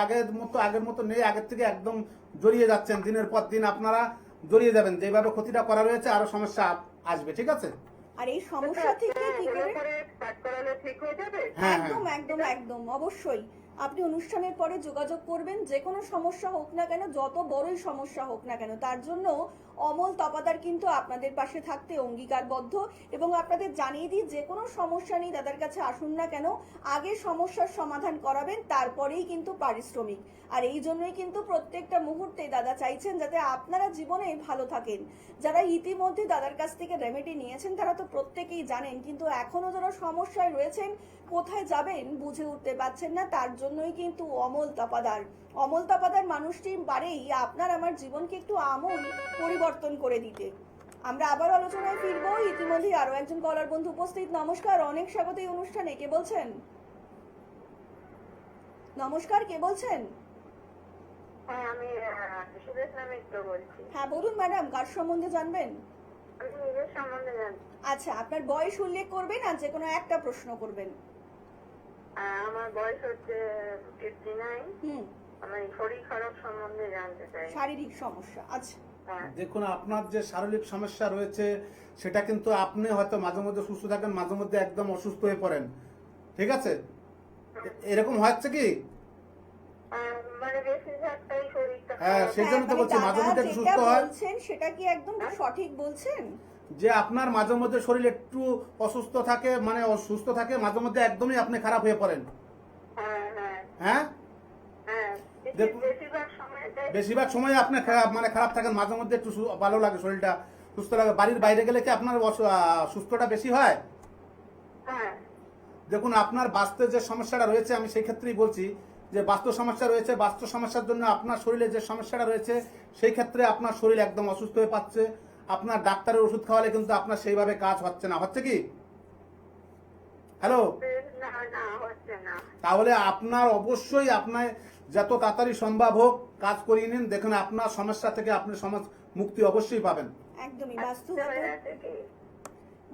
আগের মতো নেই, আগের থেকে একদম জড়িয়ে যাচ্ছেন, দিনের পর দিন আপনারা জড়িয়ে যাবেন, যেভাবে ক্ষতিটা করা রয়েছে আরো সমস্যা আসবে, ঠিক আছে? আর এই সমস্যা থেকে কি করে করে কাজ করালে ঠিক হয়ে যাবে। হ্যাঁ একদম হ্যাঁ একদম একদম অবশ্যই আপনি অনুষ্ঠানের পরে যোগাযোগ করবেন, যে কোনো সমস্যা হোক না কেন, যত বড়ই সমস্যা হোক না কেন, তার জন্য অমল তপাদার কিন্তু আপনাদের পাশে থাকতে অঙ্গীকারবদ্ধ। এবং আপনাদের জানিয়ে দিই, যে কোনো সমস্যা নিয়ে দাদার কাছে আসুন না কেন, আগে সমস্যার সমাধান করাবেন, তারপরেই কিন্তু পারিশ্রমিক। আর এই জন্যই কিন্তু প্রত্যেকটা মুহূর্তে দাদা চাইছেন যাতে আপনারা জীবনে ভালো থাকেন। যারা ইতিমধ্যে দাদার কাছ থেকে রেমেডি নিয়েছেন তারা তো প্রত্যেকেই জানেন, কিন্তু এখনো যারা সমস্যায় রয়েছেন, কোথায় যাবেন বুঝে উঠতে পারছেন না, তার জন্যই কিন্তু অমল তপাদার। অমল তপাদার মানুষটি পারেই আপনার আমার জীবনকে একটু আমূল পরিবর্তন করে দিতে। আমরা আবার আলোচনায় ফিরবো, ইতিমধ্যে আরো একজন কলার বন্ধু উপস্থিত। নমস্কার, অনেক স্বাগত এই অনুষ্ঠানে। কে বলছেন? নমস্কার, কে বলছেন? হ্যাঁ আমি সুদেশ নামে তো বলছি। হ্যাঁ বলুন ম্যাডাম, কার সম্বন্ধে জানবেন? আমি নিজের সম্বন্ধে জানি। আচ্ছা, আপনার বয়স উল্লেখ করবেন আর যে কোনো একটা প্রশ্ন করবেন। আমার বয়স হচ্ছে 59। হুম। আমার শরীর খারাপ সম্বন্ধে জানতে চাই। শারীরিক সমস্যা, আচ্ছা। হ্যাঁ দেখুন আপনার যে শারীরিক সমস্যা রয়েছে সেটা কিন্তু আপনি হয়তো মাঝে মধ্যে সুস্থ থাকেন, মাঝে মধ্যে একদম অসুস্থ হয়ে পড়েন, ঠিক আছে? এরকম হচ্ছে কি? মানে বেশিরভাগটাই শরীরটা হ্যাঁ, সেই জন্য তো মানে বলছি মাঝে দাদা মধ্যে একটু যেটা সুস্থ হয়। বলছেন সেটা কি একদম সঠিক বলছেন? যে আপনার মাঝে মধ্যে শরীর একটু অসুস্থ থাকে, মানে অসুস্থ থাকে, মাঝে মধ্যে একদমই আপনি খারাপ হয়ে পড়েন, হ্যাঁ হ্যাঁ হ্যাঁ? হ্যাঁ দেখুন, বেশিরভাগ সময়টাই বেশিরভাগ সময় আপনি খারাপ থাকেন, মাঝে মধ্যে একটু ভালো লাগে, শরীরটা সুস্থ লাগে। বাড়ির বাইরে গেলে কি আপনার সুস্থটা বেশি হয়? হ্যাঁ দেখুন আপনার বাস্তু যে সমস্যাটা রয়েছে, আমি সেই ক্ষেত্রেই বলছি যে বাস্তু সমস্যা রয়েছে, বাস্তু সমস্যার জন্য আপনার শরীরে যে সমস্যাটা রয়েছে সেই ক্ষেত্রে আপনার শরীর একদম অসুস্থ হয়ে পাচ্ছে। আপনার ডাক্তারের ওষুধ খাওয়ালে কিন্তু আপনার সেইভাবে কাজ হচ্ছে না, হচ্ছে কি? হ্যালো? না না হচ্ছে না। তাহলে আপনার অবশ্যই আপনার যত তাড়াতাড়ি সম্ভব হোক কাজ করিয়ে নিন, দেখুন আপনার সমস্যা থেকে আপনি মুক্তি অবশ্যই পাবেন। একদমই কি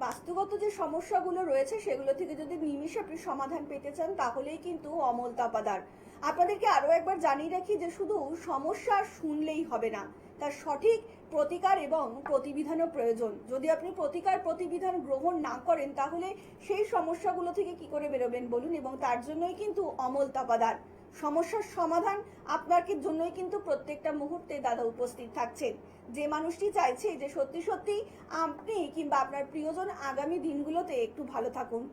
বাস্তুগত যে সমস্যাগুলো রয়েছে সেগুলো থেকে যদি নিমিষে আপনি সমাধান পেতে চান তাহলেই কিন্তু অমল তপাদার। আপনাদেরকে আরো একবার জানিয়ে রাখি যে শুধু সমস্যা শুনলেই হবে না, তার সঠিক প্রতিকার এবং প্রতিবিধানও প্রয়োজন। যদি আপনি প্রতিকার প্রতিবিধান গ্রহণ না করেন তাহলে সেই সমস্যাগুলো থেকে কি করে বেরোবেন বলুন? এবং তার জন্যই কিন্তু অমল তপাদার। সমস্যার সমাধান আপনাকে জন্যই কিন্তু প্রত্যেকটা মুহূর্তে দাদা উপস্থিত থাকছেন। যে মানুষটি চাইছে যে সত্যি সত্যি আপনি কিংবা আপনার প্রিয়জন আগামী দিনগুলোতে একটু ভালো থাকুন।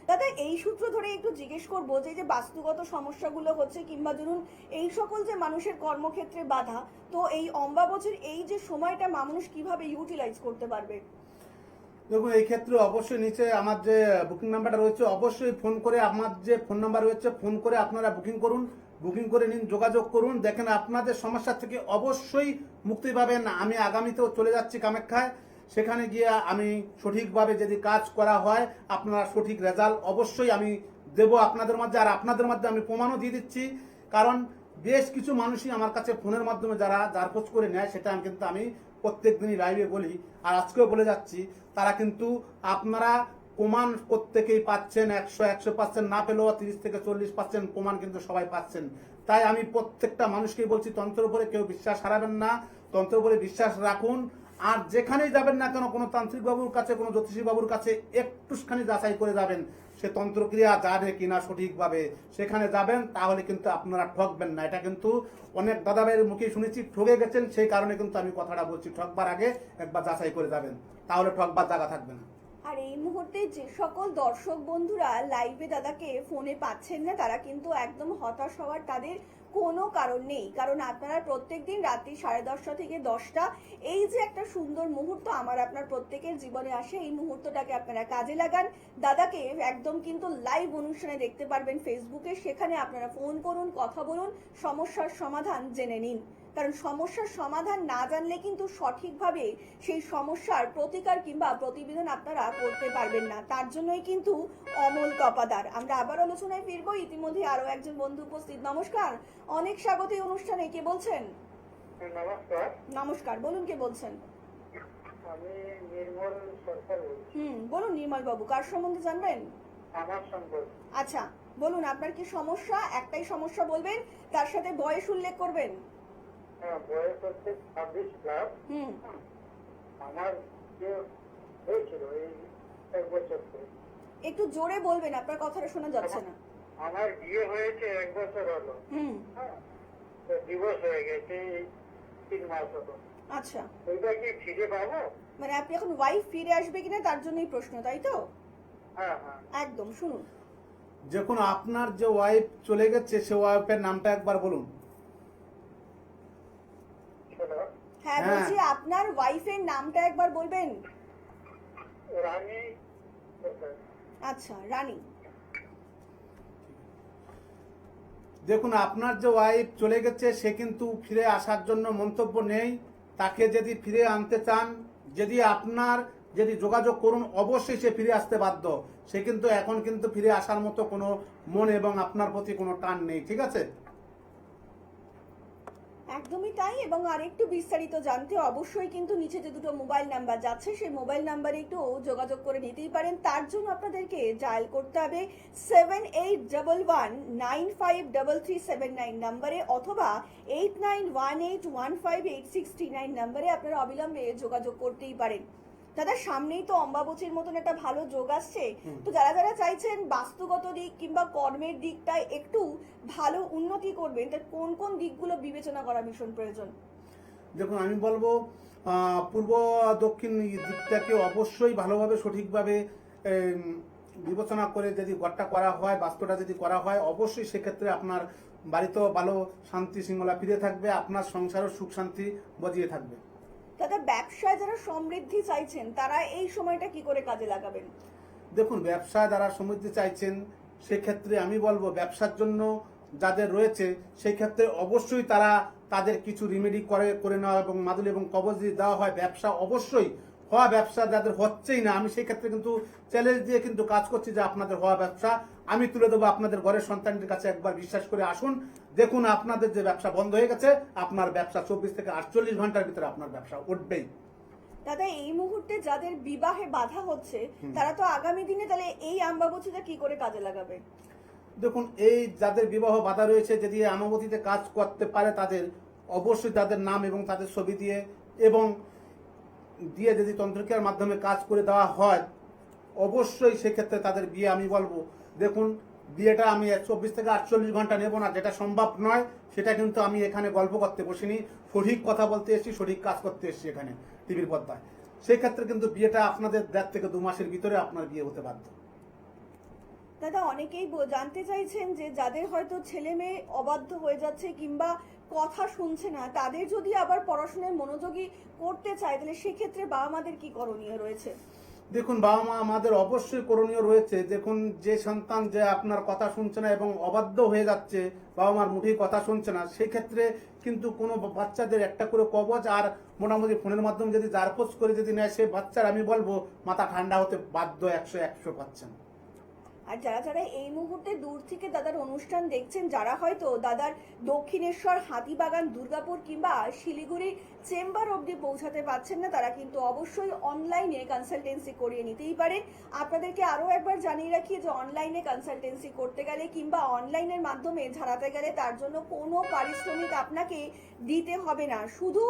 দাদা এই সূত্র ধরে একটু জিজ্ঞেস করবো যে বাস্তুগত সমস্যাগুলো হচ্ছে কিংবা ধরুন এই সকল যে মানুষের কর্মক্ষেত্রে বাধা, তো এই অম্বাবচীর এই যে সময়টা মানুষ কিভাবে ইউটিলাইজ করতে পারবে? দেখুন এই ক্ষেত্রে অবশ্যই নিচে আমার যে বুকিং নাম্বারটা রয়েছে অবশ্যই ফোন করে, আমার যে ফোন নাম্বার রয়েছে ফোন করে আপনারা বুকিং করুন, বুকিং করে নিন, যোগাযোগ করুন। দেখেন আপনাদের সমস্যা থেকে অবশ্যই মুক্তি পাবেন। আমি আগামীতেও চলে যাচ্ছি কামাখ্যায়, সেখানে গিয়ে আমি সঠিকভাবে যদি কাজ করা হয় আপনারা সঠিক রেজাল্ট অবশ্যই আমি দেব আপনাদের মধ্যে। আর আপনাদের মধ্যে আমি প্রমাণও দিয়ে দিচ্ছি, কারণ বেশ কিছু মানুষই আমার কাছে ফোনের মাধ্যমে যারা জারপোজ করে নেয়, সেটা কিন্তু আমি প্রত্যেক দিনই লাইভে বলি আর আজকেও বলে যাচ্ছি। তারা কিন্তু আপনারা প্রমাণ প্রত্যেকেই পাচ্ছেন, 100% না পেলেও 30 থেকে 40% প্রমাণ কিন্তু সবাই পাচ্ছেন। তাই আমি প্রত্যেকটা মানুষকেই বলছি তন্ত্রের উপরে কেউ বিশ্বাস হারাবেন না, তন্ত্রের উপরে বিশ্বাস রাখুন। আর যেখানেই যাবেন না কেন, কোনো তান্ত্রিক বাবুর কাছে, কোনো জ্যোতিষী বাবুর কাছে একটুখানি যাচাই করে যাবেন সে তন্ত্রক্রিয়া জানে কিনা সঠিকভাবে, সেখানে যাবেন, তাহলে কিন্তু আপনারা ঠকবেন না। এটা কিন্তু অনেক দাদা ভাইয়ের মুখে শুনেছি ঠকে গেছেন, সেই কারণে কিন্তু আমি কথাটা বলছি, ঠকবার আগে একবার যাচাই করে যাবেন, তাহলে ঠকবার জায়গা থাকবে না। আর এই মুহূর্তে যে সকল দর্শক বন্ধুরা লাইভে দাদাকে ফোনে পাচ্ছেন না তারা কিন্তু একদম হতাশ হওয়ার তাদের কোনো কারণ নেই, কারণ আপনারা প্রত্যেকদিন রাত্রি 10:30 থেকে 10টা এই যে একটা সুন্দর মুহূর্ত আমার আপনার প্রত্যেকের জীবনে আসে, এই মুহূর্তটাকে আপনারা কাজে লাগান। দাদাকে একদম কিন্তু লাইভ অনুষ্ঠানে দেখতে পারবেন ফেসবুকে, সেখানে আপনারা ফোন করুন, কথা বলুন, সমস্যার সমাধান জেনে নিন। কারণ সমস্যার সমাধান না জানলে কিন্তু সঠিকভাবে সেই সমস্যার প্রতিকার কিংবা প্রতিবিধান আপনারা করতে পারবেন না। তার জন্যই কিন্তু অমল তপাদার। আমরা আবার আলোচনায় ফিরবো, ইতিমধ্যে আরো একজন বন্ধু উপস্থিত। নমস্কার, অনেক স্বাগত এই অনুষ্ঠানে। কে বলছেন? নমস্কার, নমস্কার, বলুন কে বলছেন? আমি নির্মল সরকার বলছি। বলুন নির্মল বাবু, কার সম্বন্ধে জানবেন? আমার সম্পর্ক আচ্ছা বলুন, আপনার কি সমস্যা? একটাই সমস্যা বলবেন, তার সাথে বয়স উল্লেখ করবেন। বয়স হচ্ছে 26+। হুম আমার যে হয়েছিল এই 1 বছর ধরে। একটু জোরে বলবেন, আপনার কথাটা শোনা যাচ্ছে না। আমার বিয়ে হয়েছে 1 বছর হলো। হুম হ্যাঁ, তো ডিভোর্স হয়ে গেছে এই 3 মাস হলো। আচ্ছা, ওইটা কি ফিরে পাবো? মানে আপনি এখন ওয়াইফ ফিরে আসবে কিনা তার জন্যই প্রশ্ন, তাই তো? হ্যাঁ হ্যাঁ। একদম, শুনুন। যখন আপনার যে ওয়াইফ চলে গেছে সে ওয়াইফের নামটা একবার বলুন। শোনো, হ্যাঁ হ্যাঁ। বলছি, আপনার ওয়াইফের নামটা একবার বলবেন। রানী সরকার। আচ্ছা, রানী। দেখুন, আপনার যে ওয়াইফ চলে গেছে সে কিন্তু ফিরে আসার জন্য মন্তব্য নেই। তাকে যদি ফিরে আনতে চান, যদি যোগাযোগ করুন, অবশ্যই সে ফিরে আসতে বাধ্য। সে কিন্তু এখন কিন্তু ফিরে আসার মতো কোনো মন এবং আপনার প্রতি কোনো টান নেই, ঠিক আছে? একদমই তাই। এবং আরেকটু বিস্তারিত জানতে অবশ্যই কিন্তু নিচে যে দুটো মোবাইল নাম্বার যাচ্ছে সেই মোবাইল নাম্বারে একটু যোগাযোগ করে নিতেই পারেন। তার জন্য আপনাদেরকে ডায়াল করতে হবে 7811953379 নাম্বারে, অথবা 8918158639 নাম্বারে আপনারা অবিলম্বে যোগাযোগ করতেই পারেন। দাদা, সামনেই তো অম্বাবচীর মতন একটা ভালো যোগ আসছে, তো যারা যারা চাইছেন বাস্তুগত দিক কিংবা কর্মের দিকটায় একটু ভালো উন্নতি করবেন, তার কোন কোন দিকগুলো বিবেচনা করা ভীষণ প্রয়োজন? দেখুন, আমি বলবো পূর্ব দক্ষিণ দিকটাকে অবশ্যই ভালোভাবে সঠিকভাবে বিবেচনা করে যদি ঘরটা করা হয়, বাস্তুটা যদি করা হয়, অবশ্যই সেক্ষেত্রে আপনার বাড়িতেও ভালো শান্তি শৃঙ্খলা ফিরে থাকবে, আপনার সংসারও সুখ শান্তি বজিয়ে থাকবে। দাদা, ব্যবসায় যারা সমৃদ্ধি চাইছেন তারা এই সময়টা কি করে কাজে লাগাবেন? দেখুন, ব্যবসা যারা সমৃদ্ধি চাইছেন সেক্ষেত্রে আমি বলবো ব্যবসার জন্য যাদের রয়েছে সেই ক্ষেত্রে অবশ্যই তারা তাদের কিছু রিমেডি করে নেওয়া এবং মাদুলি এবং কবজ যদি দেওয়া হয়, ব্যবসা অবশ্যই হওয়া ব্যবসা যাদের হচ্ছেই না, আমি সেই ক্ষেত্রে কিন্তু চ্যালেঞ্জ দিয়ে কিন্তু কাজ করছি যে আপনাদের হওয়া ব্যবসা আমি তুলে দেবো আপনাদের ঘরের সন্তানদের কাছে। একবার বিশ্বাস করে আসুন, দেখুন আপনাদের যে ব্যবসা বন্ধ হয়ে গেছে, আপনার ব্যবসা 24 থেকে 48 ঘন্টার ভিতরে আপনার ব্যবসা উঠবেই। দাদা, এই মুহূর্তে যাদের বিবাহে বাধা হচ্ছে তারা তো আগামী দিনে তাহলে এই অম্বাবচীটা কি করে কাজে লাগাবে? দেখুন, এই যাদের বিবাহ বাধা রয়েছে, যদি অমাবতীতে কাজ করতে পারে তাদের অবশ্যই তাদের নাম এবং তাদের ছবি দিয়ে যদি তন্ত্রক্রিয়ার মাধ্যমে কাজ করে দেওয়া হয়, অবশ্যই সেক্ষেত্রে তাদের বিয়ে আমি বলবো। দেখুন, বিয়েটা আমি 24 থেকে 48 ঘন্টা নেব না, যেটা সম্ভব নয় সেটা কিন্তু আমি এখানে গল্প করতে বসিনি, সঠিক কথা বলতে এসেছি, সঠিক কাজ করতে এসেছি এখানে টিভির পর্দায়। সেই ক্ষেত্রে কিন্তু বিয়েটা আপনাদের 1.5 থেকে 2 মাসের ভিতরে আপনার বিয়ে হতে বাধ্য। দাদা, অনেকেই জানতে চাইছেন যে যাদের হয়তো ছেলে মেয়ে অবাধ্য হয়ে যাচ্ছে কিংবা কথা শুনছে না, তাদের যদি আবার পড়াশোনায় মনোযোগী করতে চায় তাহলে সেক্ষেত্রে বাবা মাদের কি করণীয় রয়েছে? দেখুন, বাবা মা আমাদের অবশ্যই করণীয় রয়েছে। দেখুন, যে সন্তান যে আপনার কথা শুনছে না এবং অবাধ্য হয়ে যাচ্ছে, বাবা মার মুঠেই কথা শুনছে না, সেই ক্ষেত্রে কিন্তু কোনো বাচ্চাদের একটা করে কবচ আর মোটামুটি ফোনের মাধ্যমে যদি জারপোজ করে যদি নেয়, সে বাচ্চার আমি বলবো মাথা ঠান্ডা হতে বাধ্য 100%। আর যারা যারা এই মুহূর্তে দূর থেকে দাদার অনুষ্ঠান দেখছেন, যারা হয়তো দাদার দক্ষিণেশ্বর, হাতিবাগান, দুর্গাপুর কিংবা শিলিগুড়ির চেম্বার অবধি পৌঁছাতে পারছেন না, তারা কিন্তু অবশ্যই অনলাইনে কনসালটেন্সি করিয়ে নিতেই পারেন। আপনাদেরকে আরও একবার জানিয়ে রাখি যে অনলাইনে কনসালটেন্সি করতে গেলে কিংবা অনলাইনের মাধ্যমে ঝাড়াতে গেলে তার জন্য কোনো পারিশ্রমিক আপনাকে দিতে হবে না, শুধু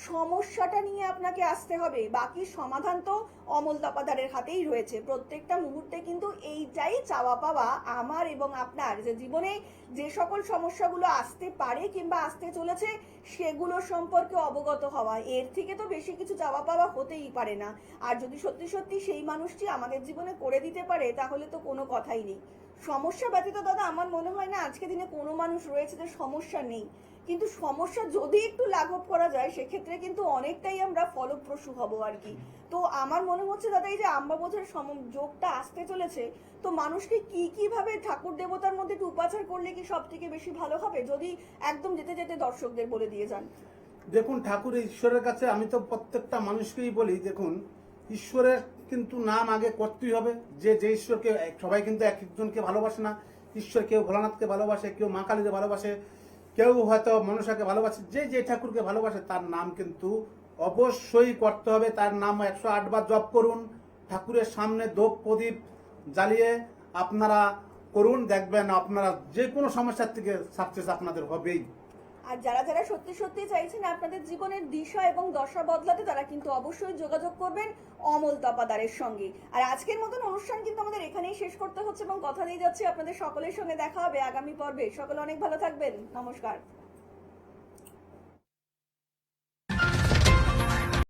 সমস্যাটা নিয়ে আপনাকে আসতে হবে, বাকি সমাধান তো অমল তপাদারের হাতেই রয়েছে। প্রত্যেকটা মুহূর্তে কিন্তু এইটাই চাওয়া পাওয়া আমার এবং আপনার, যে জীবনে যে সকল সমস্যাগুলো আসতে পারে কিংবা আসতে চলেছে সেগুলো সম্পর্কে অবগত হওয়া, এর থেকে তো বেশি কিছু চাওয়া পাওয়া হতেই পারে না। আর যদি সত্যি সত্যি সেই মানুষটি আমাদের জীবনে করে দিতে পারে তাহলে তো কোনো কথাই নেই। সমস্যা ব্যতীত দাদা আমার মনে হয় না আজকে দিনে কোনো মানুষ রয়েছে যে সমস্যা নেই, কিন্তু সমস্যা যদি একটু লাঘব করা যায় সেক্ষেত্রে কিন্তু অনেকটাই আমরা ফলপ্রসূ হব আর কি। তো আমার মনে হচ্ছে দাদা এই যে আম্বাবছর যোগটা আসতে চলেছে, তো মানুষকে কি ভাবে ঠাকুর দেবতার মধ্যে একটু উপাচার করলে কি সব থেকে বেশি ভালো হবে, যদি একদম যেতে যেতে দর্শকদের বলে দিয়ে যান। দেখুন, ঠাকুর ঈশ্বরের কাছে আমি তো প্রত্যেকটা মানুষকেই বলি, দেখুন ঈশ্বরের কিন্তু নাম আগে করতেই হবে। যে যে ঈশ্বরকে, সবাই কিন্তু এক একজনকে ভালোবাসে না। ঈশ্বর কেউ ভোলানাথকে ভালোবাসে, কেউ মা কালীকে ভালোবাসে, কেউ হয়তো মনসাকে ভালোবাসে। যে যে ঠাকুরকে ভালোবাসে তার নাম কিন্তু অবশ্যই করতে হবে। তার নাম 108 বার জপ করুন, ঠাকুরের সামনে ধূপ প্রদীপ জ্বালিয়ে আপনারা করুন, দেখবেন আপনারা যে কোনো সমস্যার থেকে সাকসেস আপনাদের হবেই। আর যারা যারা সত্যি সত্যি চাইছেন আপনাদের জীবনের দিশা এবং দশা বদলাতে, তারা কিন্তু অবশ্যই যোগাযোগ করবেন অমল তপাদারের সঙ্গে। আর আজকের মতন অনুষ্ঠান কিন্তু আমাদের এখানেই শেষ করতে হচ্ছে এবং কথা দিয়ে যাচ্ছি আপনাদের সকলের সঙ্গে দেখা হবে আগামী পর্বে। সকলে অনেক ভালো থাকবেন, নমস্কার।